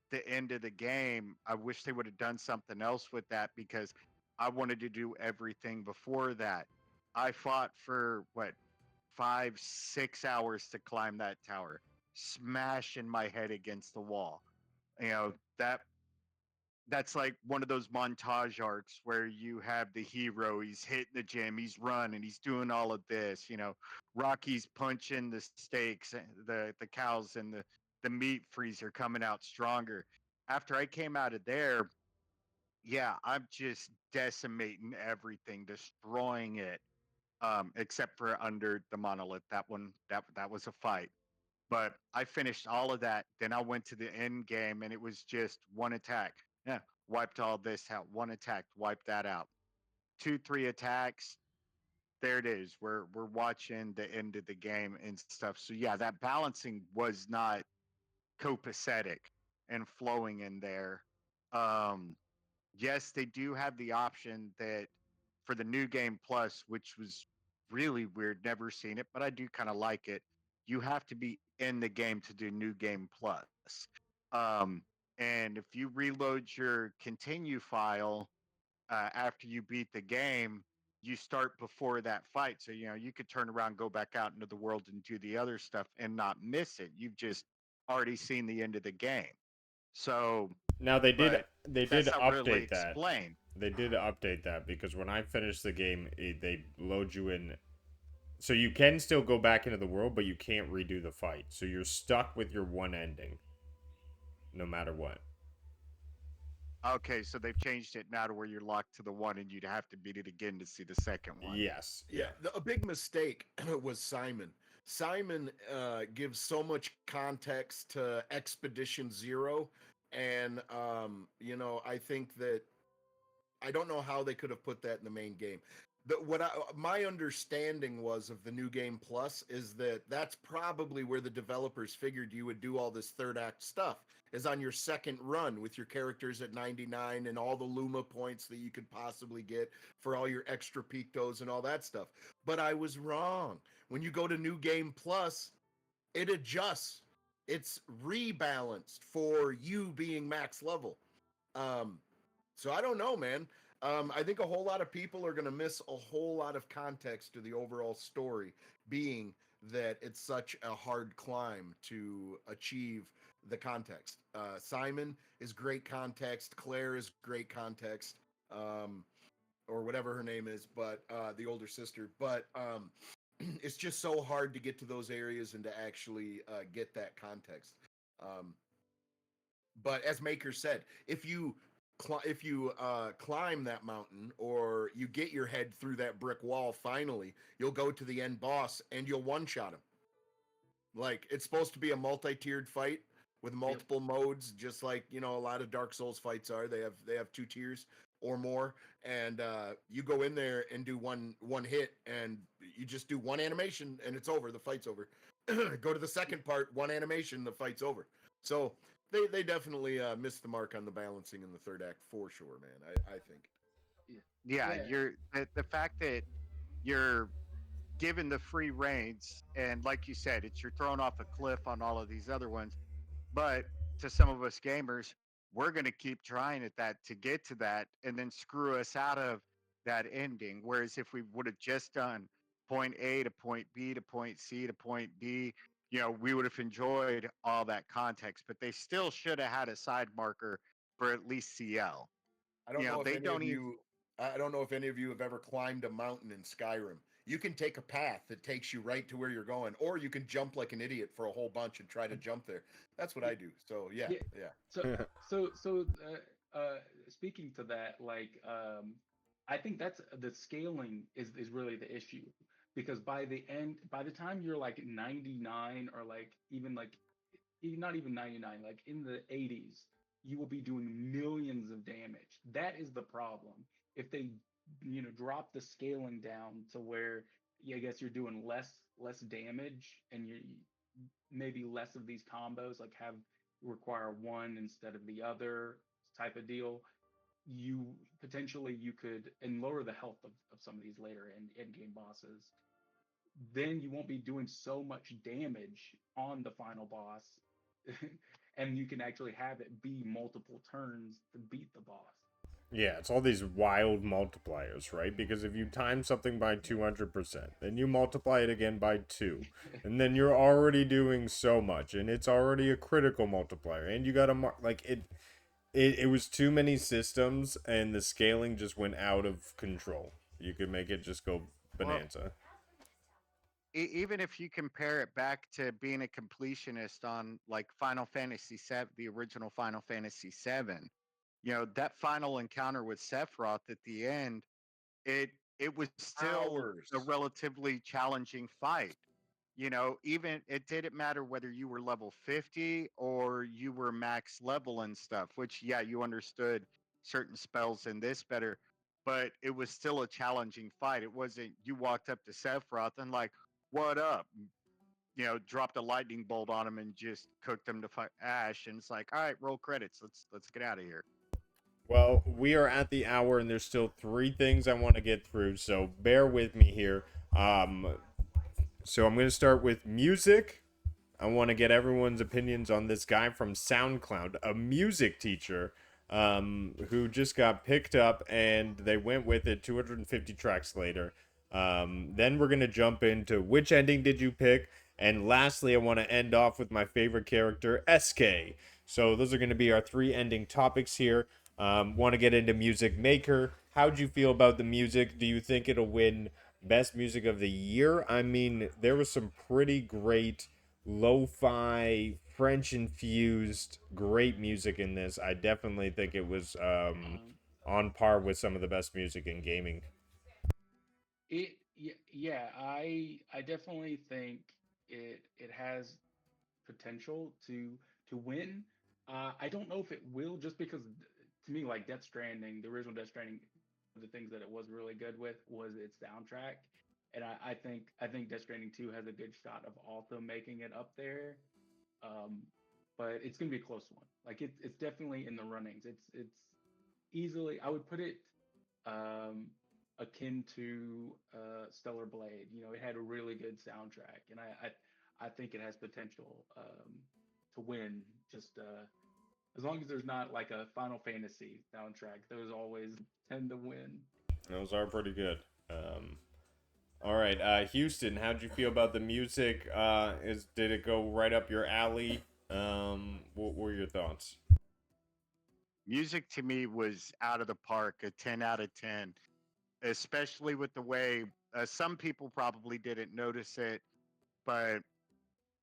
the end of the game. I wish they would have done something else with that, because I wanted to do everything before that. I fought for what, 5, 6 hours to climb that tower, smashing my head against the wall. You know that that's like one of those montage arcs where you have the hero, he's hitting the gym, he's running, he's doing all of this. Rocky's punching the steaks, the cows, and the meat freezer coming out stronger. After I came out of there, yeah, I'm just decimating everything, destroying it, except for under the monolith. That was a fight. But I finished all of that. Then I went to the end game, and it was just one attack. Yeah, wiped all this out. One attack, wiped that out. 2, 3 attacks. There it is. We're watching the end of the game and stuff. So yeah, that balancing was not copacetic and flowing in there. Um, yes, they do have the option that for the new game plus, which was really weird, never seen it, but I do kind of like it. You have to be in the game to do new game plus. Um, and if you reload your continue file after you beat the game, you start before that fight. So, you could turn around, go back out into the world and do the other stuff and not miss it. You've just already seen the end of the game. So, Now they did but they did that's not really update that. explained. They did update that because when I finished the game, they load you in. So you can still go back into the world, but you can't redo the fight. So you're stuck with your one ending, no matter what. Okay, so they've changed it now to where you're locked to the one and you'd have to beat it again to see the second one. Yes, Yeah, yeah. a big mistake was Simon. Simon gives so much context to Expedition Zero, and I think that I don't know how they could have put that in the main game. My understanding was of the new game plus is that that's probably where the developers figured you would do all this third act stuff is on your second run with your characters at 99 and all the Luma points that you could possibly get for all your extra pictos and all that stuff. But I was wrong. When you go to new game plus, it adjusts. It's rebalanced for you being max level. Um, so I don't know, man. I think a whole lot of people are going to miss a whole lot of context to the overall story, being that it's such a hard climb to achieve the context. Simon is great context. Claire is great context, or whatever her name is, but the older sister. But it's just so hard to get to those areas and to actually get that context. Um, but as Maker said, if you if you climb that mountain or you get your head through that brick wall, finally you'll go to the end boss and you'll one shot him. Like, it's supposed to be a multi-tiered fight with Yep. multiple modes, just like, you know, a lot of Dark Souls fights are. They have two tiers or more, and you go in there and do one hit, and you just do one animation, and it's over. The fight's over. Go to the second part, one animation, the fight's over. So they definitely missed the mark on the balancing in the third act for sure, man. I think. Yeah. Yeah, Yeah. the fact that you're given the free reins, and like you said, it's you're thrown off a cliff on all of these other ones. But to some of us gamers, we're going to keep trying at that to get to that and then screw us out of that ending. Whereas if we would have just done point A to point B to point C to point D, we would have enjoyed all that context, but they still should have had a side marker for at least CL. I don't know if They any don't of even. you I don't know if any of you have ever climbed a mountain in Skyrim. You can take a path that takes you right to where you're going, or you can jump like an idiot for a whole bunch and try to jump there. That's what Yeah. I do. So yeah, Yeah. yeah. So so speaking to that, like I think that's the scaling is really the issue because by the time you're like 99 or like even like not even 99, like in the 80s, you will be doing millions of damage. That is the problem. If they, drop the scaling down to where, yeah, I guess you're doing less damage and you maybe less of these combos, like have require one instead of the other type of deal. You potentially you could and lower the health of some of these later end game bosses, then you won't be doing so much damage on the final boss and you can actually have it be multiple turns to beat the boss. Yeah, it's all these wild multipliers, right? Because if you time something by 200%, then you multiply it again by 2, and then you're already doing so much, and it's already a critical multiplier, and you got to like it was too many systems, and the scaling just went out of control. You could make it just go Well, bonanza. even if you compare it back to being a completionist on like Final Fantasy VII, the original Final Fantasy VII, that final encounter with Sephiroth at the end, it it was still a Hours. relatively challenging fight. Even it didn't matter whether you were level 50 or you were max level and stuff, which yeah, you understood certain spells in this better, but it was still a challenging fight. It wasn't you walked up to Sephiroth and like, what up? Dropped a lightning bolt on him and just cooked him to ash. And it's like, all right, roll credits. Let's get out of here. Well, we are at the hour, and there's still three things I want to get through, so bear with me here. So I'm going to start with music. I want to get everyone's opinions on this guy from SoundCloud, a music teacher who just got picked up and they went with it 250 tracks later. Then we're going to jump into which ending did you pick? And lastly, I want to end off with my favorite character, SK. So those are going to be our three ending topics here. Want to get into Music Maker. How'd you feel about the music? Do you think it'll win Best Music of the Year? I mean, there was some pretty great lo-fi, French infused, great music in this. I definitely think it was Um, on par with some of the best music in gaming. yeah, I definitely think it has potential to win. I don't know if it will, just because to me, like Death Stranding, the original Death Stranding, the things that it was really good with was its soundtrack, and I think Death Stranding 2 has a good shot of also making it up there. Um, but it's gonna be a close one. Like it's definitely in the runnings. It's easily I would put it um, akin to Stellar Blade. It had a really good soundtrack, and I think it has potential to win. Just as long as there's not like a Final Fantasy soundtrack, those always tend to win. Those are pretty good. All right, Houston, how'd you feel about the music? Did it go right up your alley? What were your thoughts? Music to me was out of the park, a 10 out of 10, especially with the way some people probably didn't notice it, but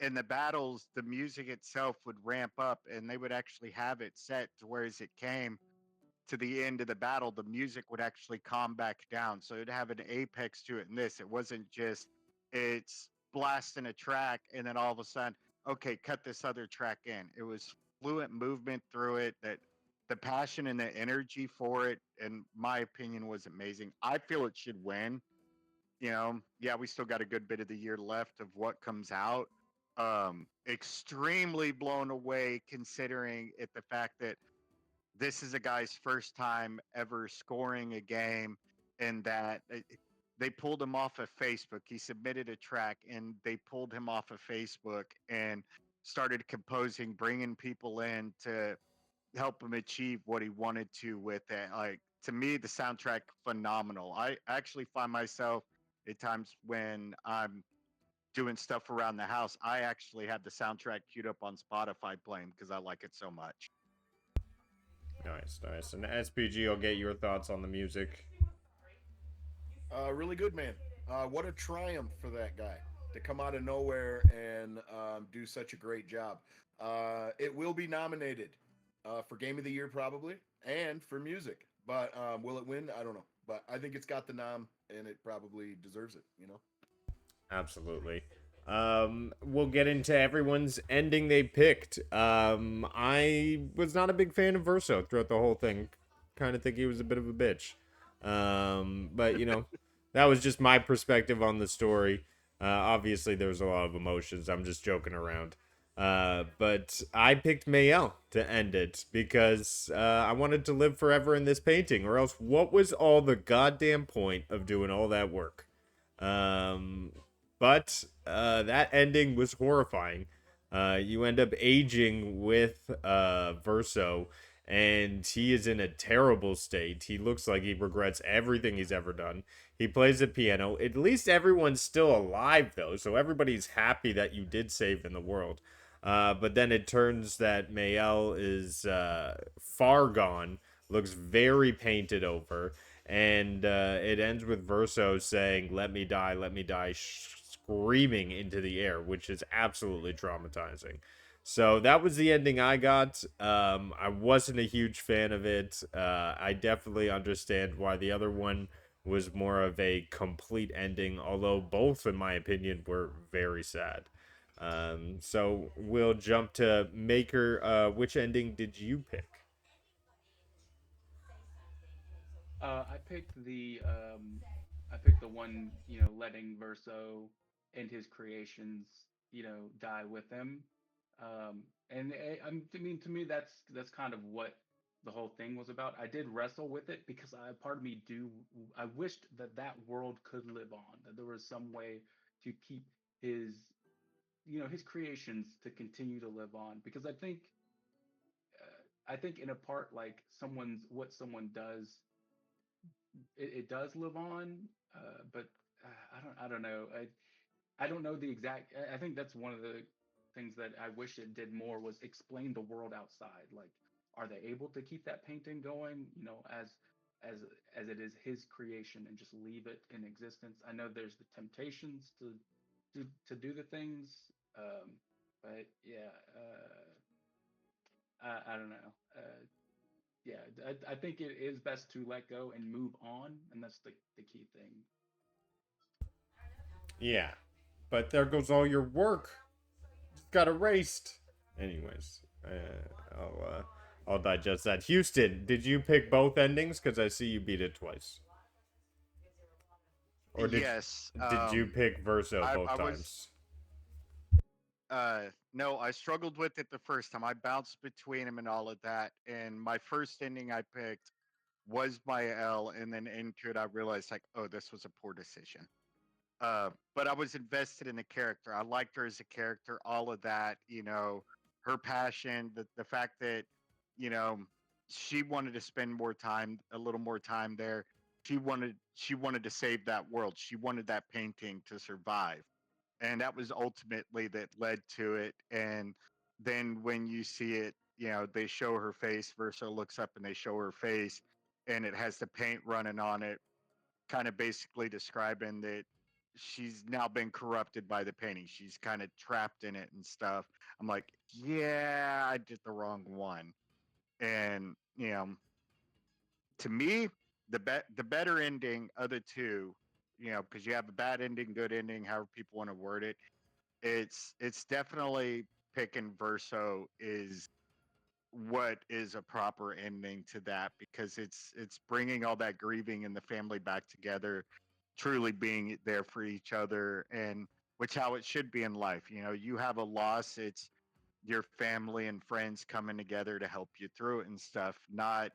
in the battles, the music itself would ramp up and they would actually have it set to where as it came to the end of the battle, the music would actually calm back down. So it'd have an apex to it. And this, it wasn't just it's blasting a track and then all of a sudden, okay, cut this other track in. It was fluent movement through it. That the passion and the energy for it, in my opinion, was amazing. I feel it should win. Yeah, we still got a good bit of the year left of what comes out. Extremely blown away considering it the fact that this is a guy's first time ever scoring a game, and that they pulled him off of Facebook. He submitted a track and they pulled him off of Facebook and started composing, bringing people in to help him achieve what he wanted to with it. Like, to me, the soundtrack phenomenal. I actually find myself at times when I'm doing stuff around the house, I actually have the soundtrack queued up on Spotify playing because I like it so much. Nice, nice. And SPG, I'll get your thoughts on the music. Really good, man. What a triumph for that guy to come out of nowhere and do such a great job. It will be nominated for Game of the Year probably, and for music. But will it win? I don't know. But I think it's got the nom, and it probably deserves it. You know. Absolutely. We'll get into everyone's ending they picked. I was not a big fan of Verso throughout the whole thing. Kind of think he was a bit of a bitch. But that was just my perspective on the story. Obviously, there was a lot of emotions. I'm just joking around. But I picked Mayel to end it because I wanted to live forever in this painting, or else what was all the goddamn point of doing all that work? Um, but that ending was horrifying. You end up aging with Verso, and he is in a terrible state. He looks like he regrets everything he's ever done. He plays the piano. At least everyone's still alive, though, so everybody's happy that you did save in the world. But then it turns that Mael is far gone, looks very painted over, and it ends with Verso saying, let me die," screaming into the air, which is absolutely traumatizing. So that was the ending I got. I wasn't a huge fan of it. I definitely understand why the other one was more of a complete ending, although both, in my opinion, were very sad. So we'll jump to Maker. Which ending did you pick? I picked the one, letting Verso and his creations, die with him. I mean, to me, that's kind of what the whole thing was about. I did wrestle with it because part of me I wished that that world could live on, that there was some way to keep his, his creations to continue to live on. Because I think in a part, like what someone does, it does live on, but I don't know. I don't know the exact. I think that's one of the things that I wish it did more was explain the world outside. Like, are they able to keep that painting going? As as it is his creation and just leave it in existence. I know there's the temptations to do the things, but yeah, I don't know. Yeah, I think it is best to let go and move on, and that's the key thing. Yeah, but there goes all your work. Just got erased. Anyways, I'll digest that. Houston, did you pick both endings? Because I see you beat it twice. Or Yes, did you pick Verso I both was times? no, I struggled with it the first time. I bounced between them and all of that. And my first ending I picked was my L, and then into it I realized like, oh, this was a poor decision. But I was invested in the character. I liked her as a character, all of that, her passion, the fact that, you know, she wanted to spend more time, a little more time there. She wanted to save that world. She wanted that painting to survive. And that was ultimately that led to it. And then when you see it, they show her face, Versa looks up and they show her face, and it has the paint running on it, kind of basically describing that she's now been corrupted by the painting. She's kind of trapped in it and stuff. I'm like, yeah, I did the wrong one. And, To me, the better ending of the two, because you have a bad ending, good ending, however people want to word it. It's definitely picking Verso is what is a proper ending to that, because it's bringing all that grieving and the family back together, truly being there for each other, and which how it should be in life. You have a loss, it's your family and friends coming together to help you through it and stuff, not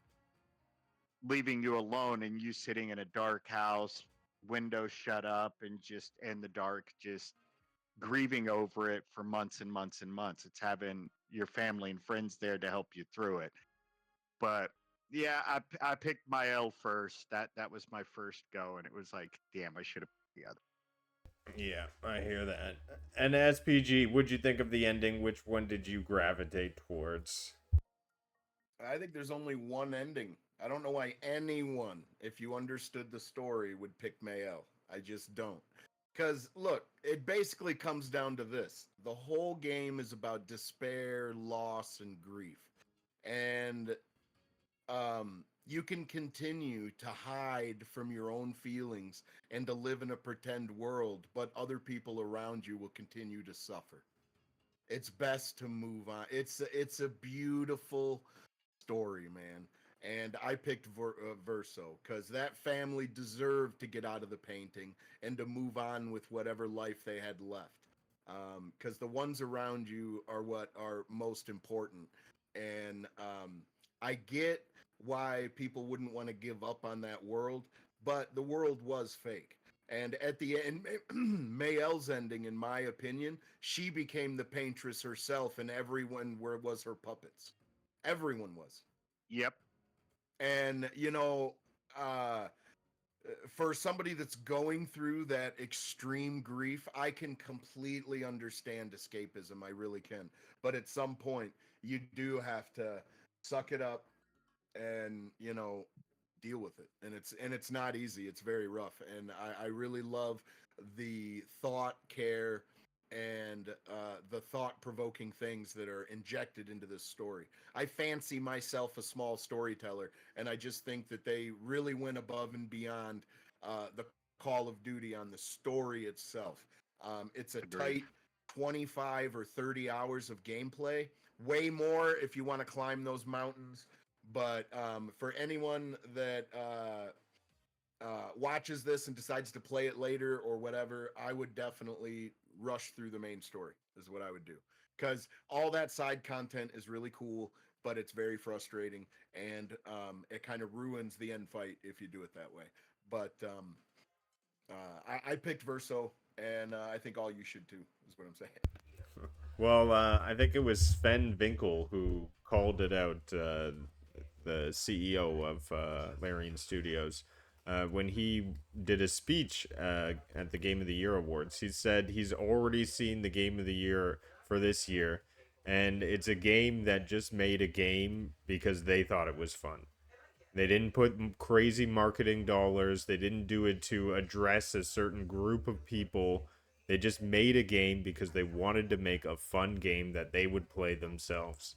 leaving you alone and you sitting in a dark house, windows shut up, and just in the dark, just grieving over it for months and months and months. It's having your family and friends there to help you through it. But yeah, I picked my L first. That was my first go, and it was like, damn, I should have picked the other. Yeah, I hear that. And SPG, what'd you think of the ending? Which one did you gravitate towards? I think there's only one ending. I don't know why anyone, if you understood the story, would pick Mayo. I just don't. Because, look, it basically comes down to this: the whole game is about despair, loss, and grief. And you can continue to hide from your own feelings and to live in a pretend world, but other people around you will continue to suffer. It's best to move on. It's a beautiful story, man. And I picked Verso because that family deserved to get out of the painting and to move on with whatever life they had left. Because the ones around you are what are most important. And I get why people wouldn't want to give up on that world, but the world was fake. And at the end, Mayel's ending, in my opinion, she became the paintress herself, and everyone was her puppets. Everyone was. Yep. And, uh, for somebody that's going through that extreme grief, I can completely understand escapism. I really can. But at some point, you do have to suck it up and, deal with it. And it's not easy. It's very rough. And I really love the thought, care, and the thought-provoking things that are injected into this story. I fancy myself a small storyteller, and I just think that they really went above and beyond the Call of Duty on the story itself. It's a Agreed. tight 25 or 30 hours of gameplay. Way more if you want to climb those mountains. But for anyone that watches this and decides to play it later or whatever, I would definitely rush through the main story, is what I would do. Because all that side content is really cool, but it's very frustrating, and it kind of ruins the end fight if you do it that way. But I picked Verso, and I think all you should too, is what I'm saying. Well, I think it was Sven Winkel who called it out, the CEO of Larian Studios, when he did a speech at the Game of the Year Awards. He said he's already seen the Game of the Year for this year, and it's a game that just made a game because they thought it was fun. They didn't put crazy marketing dollars. They didn't do it to address a certain group of people. They just made a game because they wanted to make a fun game that they would play themselves.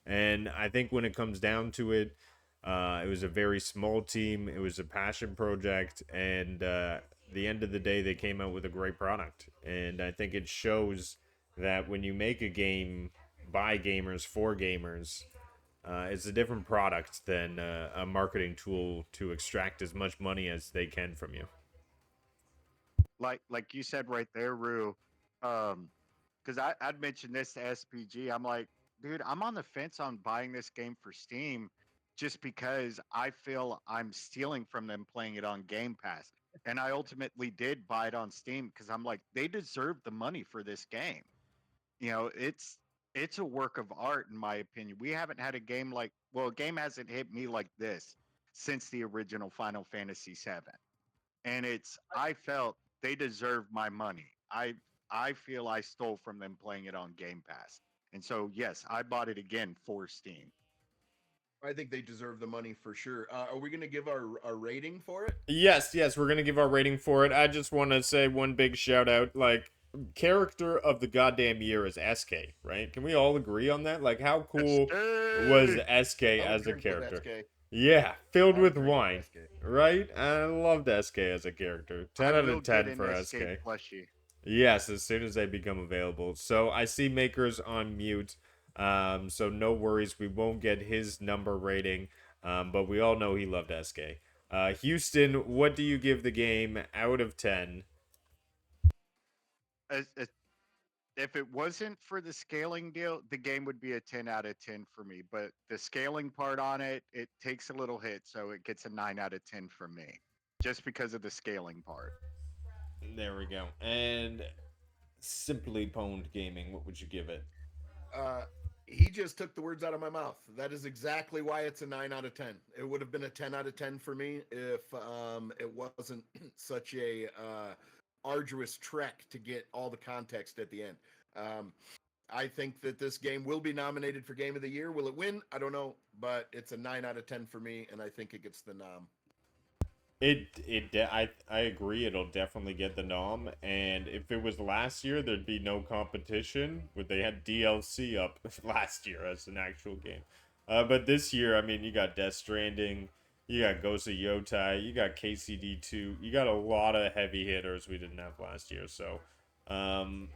And I think when it comes down to it, it was a very small team. It was a passion project, and the end of the day, they came out with a great product. And I think it shows that when you make a game by gamers for gamers, it's a different product than a marketing tool to extract as much money as they can from you. Like you said right there, Rue. Because I'd mentioned this to SPG. I'm like, dude, I'm on the fence on buying this game for Steam, just because I feel I'm stealing from them playing it on Game Pass. And I ultimately did buy it on Steam because I'm like, they deserve the money for this game. It's a work of art in my opinion. We haven't had a game like, well, a game hasn't hit me like this since the original Final Fantasy VII. And I felt they deserve my money. I feel I stole from them playing it on Game Pass. And so yes, I bought it again for Steam. I think they deserve the money for sure. Are we going to give our rating for it? Yes, we're gonna give our rating for it. I just want to say one big shout out. Like, character of the goddamn year is SK, right? Can we all agree on that? Like, how Yes, cool was SK I would as a drink with character? SK. Yeah, filled I would with drink wine, SK. right? I loved SK as a character. I 10 out will of get 10 an for SK SK. plushie. Yes, as soon as they become available. So I see Makers on mute. So no worries, we won't get his number rating. But we all know he loved SK. Houston, what do you give the game out of 10? As if it wasn't for the scaling deal, the game would be a 10 out of 10 for me. But the scaling part on it, it takes a little hit, so it gets a 9 out of 10 from me, just because of the scaling part. There we go. And Simply Pwned Gaming, what would you give it? Uh, he just took the words out of my mouth. That is exactly why it's a 9 out of 10. It would have been a 10 out of 10 for me if it wasn't such a arduous trek to get all the context at the end. Um, I think that this game will be nominated for Game of the Year. Will it win? I don't know, but it's a 9 out of 10 for me, and I think it gets the nom. I agree. It'll definitely get the nom. And if it was last year, there'd be no competition. But they had DLC up last year as an actual game. But this year, I mean, you got Death Stranding, you got Ghost of Yotai, you got KCD2, you got a lot of heavy hitters we didn't have last year. So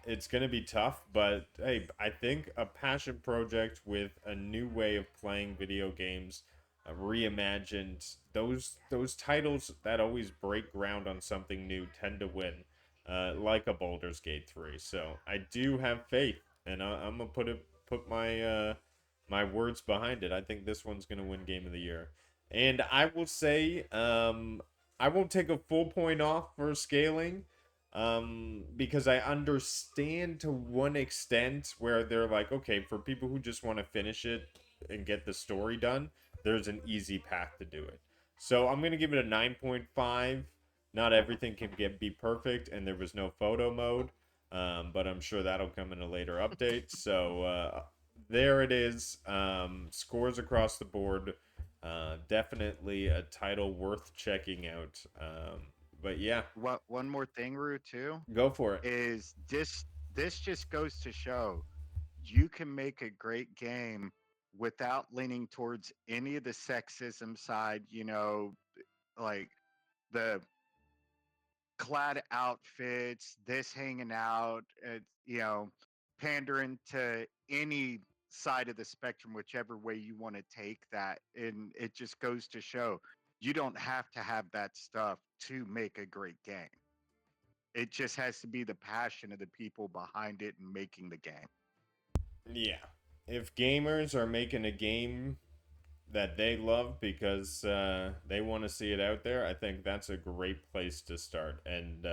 it's gonna be tough. But hey, I think a passion project with a new way of playing video games, reimagined, those titles that always break ground on something new tend to win, like a Baldur's Gate 3. So I do have faith, and I'm gonna put my words behind it. I think this one's gonna win Game of the Year, and I will say, I won't take a full point off for scaling, because I understand to one extent where they're like, okay, for people who just want to finish it and get the story done, there's an easy path to do it. So I'm gonna give it a 9.5. Not everything can be perfect, and there was no photo mode, but I'm sure that'll come in a later update. So there it is. Scores across the board. Definitely a title worth checking out. But yeah, One more thing, Rue, too, go for it. is this just goes to show you can make a great game without leaning towards any of the sexism side, like the clad outfits, this hanging out, pandering to any side of the spectrum, whichever way you want to take that. And it just goes to show you don't have to have that stuff to make a great game. It just has to be the passion of the people behind it and making the game. Yeah. If gamers are making a game that they love because they want to see it out there, I think that's a great place to start. And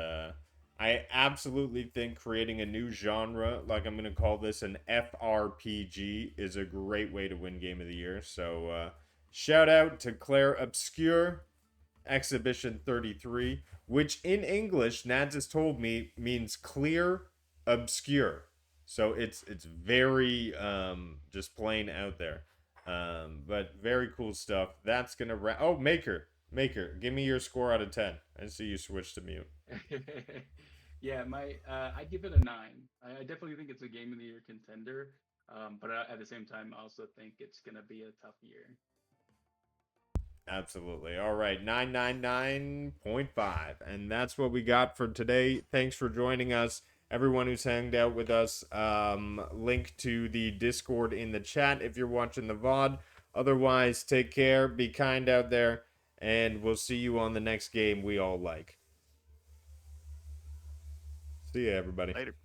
I absolutely think creating a new genre, like I'm going to call this an FRPG, is a great way to win Game of the Year. So shout out to Clair Obscure Exhibition 33, which in English, Nads has told me means clear, obscure. So it's very just plain out there. But very cool stuff. That's gonna oh, Maker, give me your score out of 10. I see you switched to mute. Yeah, I give it a 9. I definitely think it's a Game of the Year contender. But at the same time, I also think it's gonna be a tough year. Absolutely. All right, 999.5. And that's what we got for today. Thanks for joining us. Everyone who's hanged out with us, link to the Discord in the chat if you're watching the VOD. Otherwise, take care, be kind out there, and we'll see you on the next game we all like. See ya, everybody. Later.